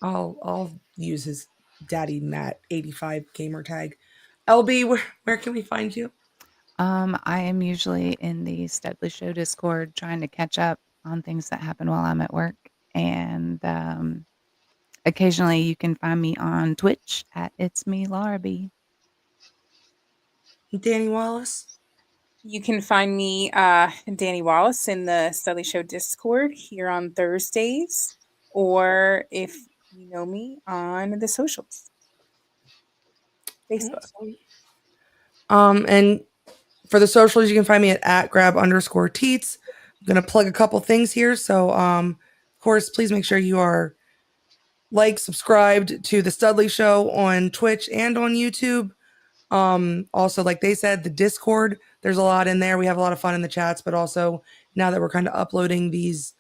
I'll use his Daddy Matt 85 gamer tag. LB, where can we find you? I am usually in the Studley Show Discord trying to catch up on things that happen while I'm at work. And occasionally you can find me on Twitch at It's Me Larby. Danny Wallace? You can find me, Danny Wallace, in the Studley Show Discord here on Thursdays, or if you know me, on the socials. Facebook. And for the socials, you can find me at @grab_teats. I'm going to plug a couple things here. So, of course, please make sure you are subscribed to the Studley Show on Twitch and on YouTube. Also, like they said, the Discord, there's a lot in there. We have a lot of fun in the chats, but also now that we're kind of uploading these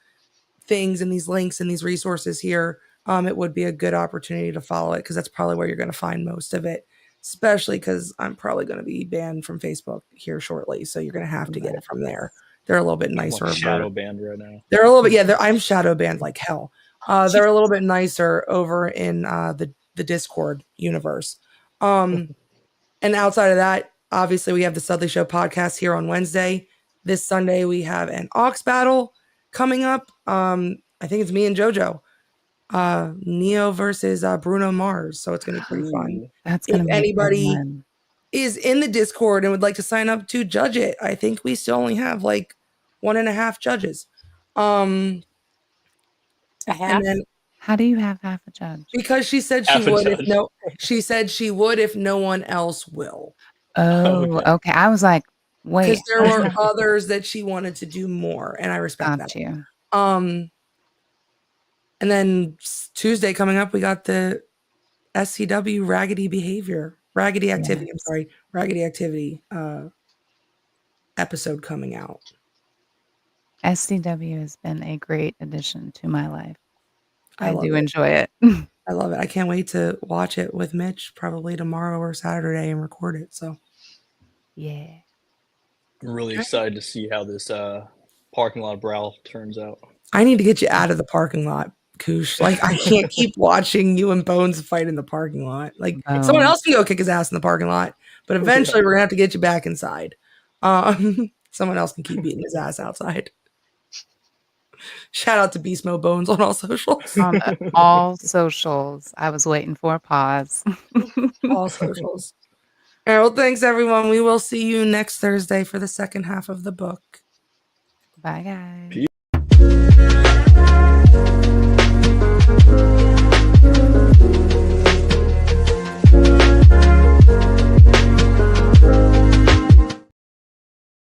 things and these links and these resources here, it would be a good opportunity to follow it because that's probably where you're going to find most of it, especially because I'm probably going to be banned from Facebook here shortly. So you're going to have to get it from there. They're a little bit nicer. I'm shadow banned right now. They're a little bit, yeah, I'm shadow banned like hell. They're a little bit nicer over in the Discord universe. And outside of that, obviously, we have the Studley Show podcast here on Wednesday. This Sunday, we have an Ox battle coming up. I think it's me and JoJo. Neo versus Bruno Mars. So it's going to be pretty fun. That's going to be anybody fun. is in the Discord and would like to sign up to judge it, I think we still only have like 1.5 judges. A half? And then, how do you have half a judge? because she said she would if no one else will. Oh, okay. I was like, wait. Because there were others that she wanted to do more, and I respect that. You. And then Tuesday coming up, we got the SCW Raggedy Activity episode coming out. SCW has been a great addition to my life. I do it. enjoy it. I love it. I can't wait to watch it with Mitch probably tomorrow or Saturday and record it. So, yeah. I'm really excited to see how this parking lot brawl turns out. I need to get you out of the parking lot Koosh. Like, I can't keep watching you and Bones fight in the parking lot. Like, someone else can go kick his ass in the parking lot, but eventually we're gonna have to get you back inside. Someone else can keep beating his ass outside. Shout out to Beast Mode Bones on all socials. On all socials. I was waiting for a pause. All socials. All right, well, thanks everyone. We will see you next Thursday for the second half of the book. Bye, guys.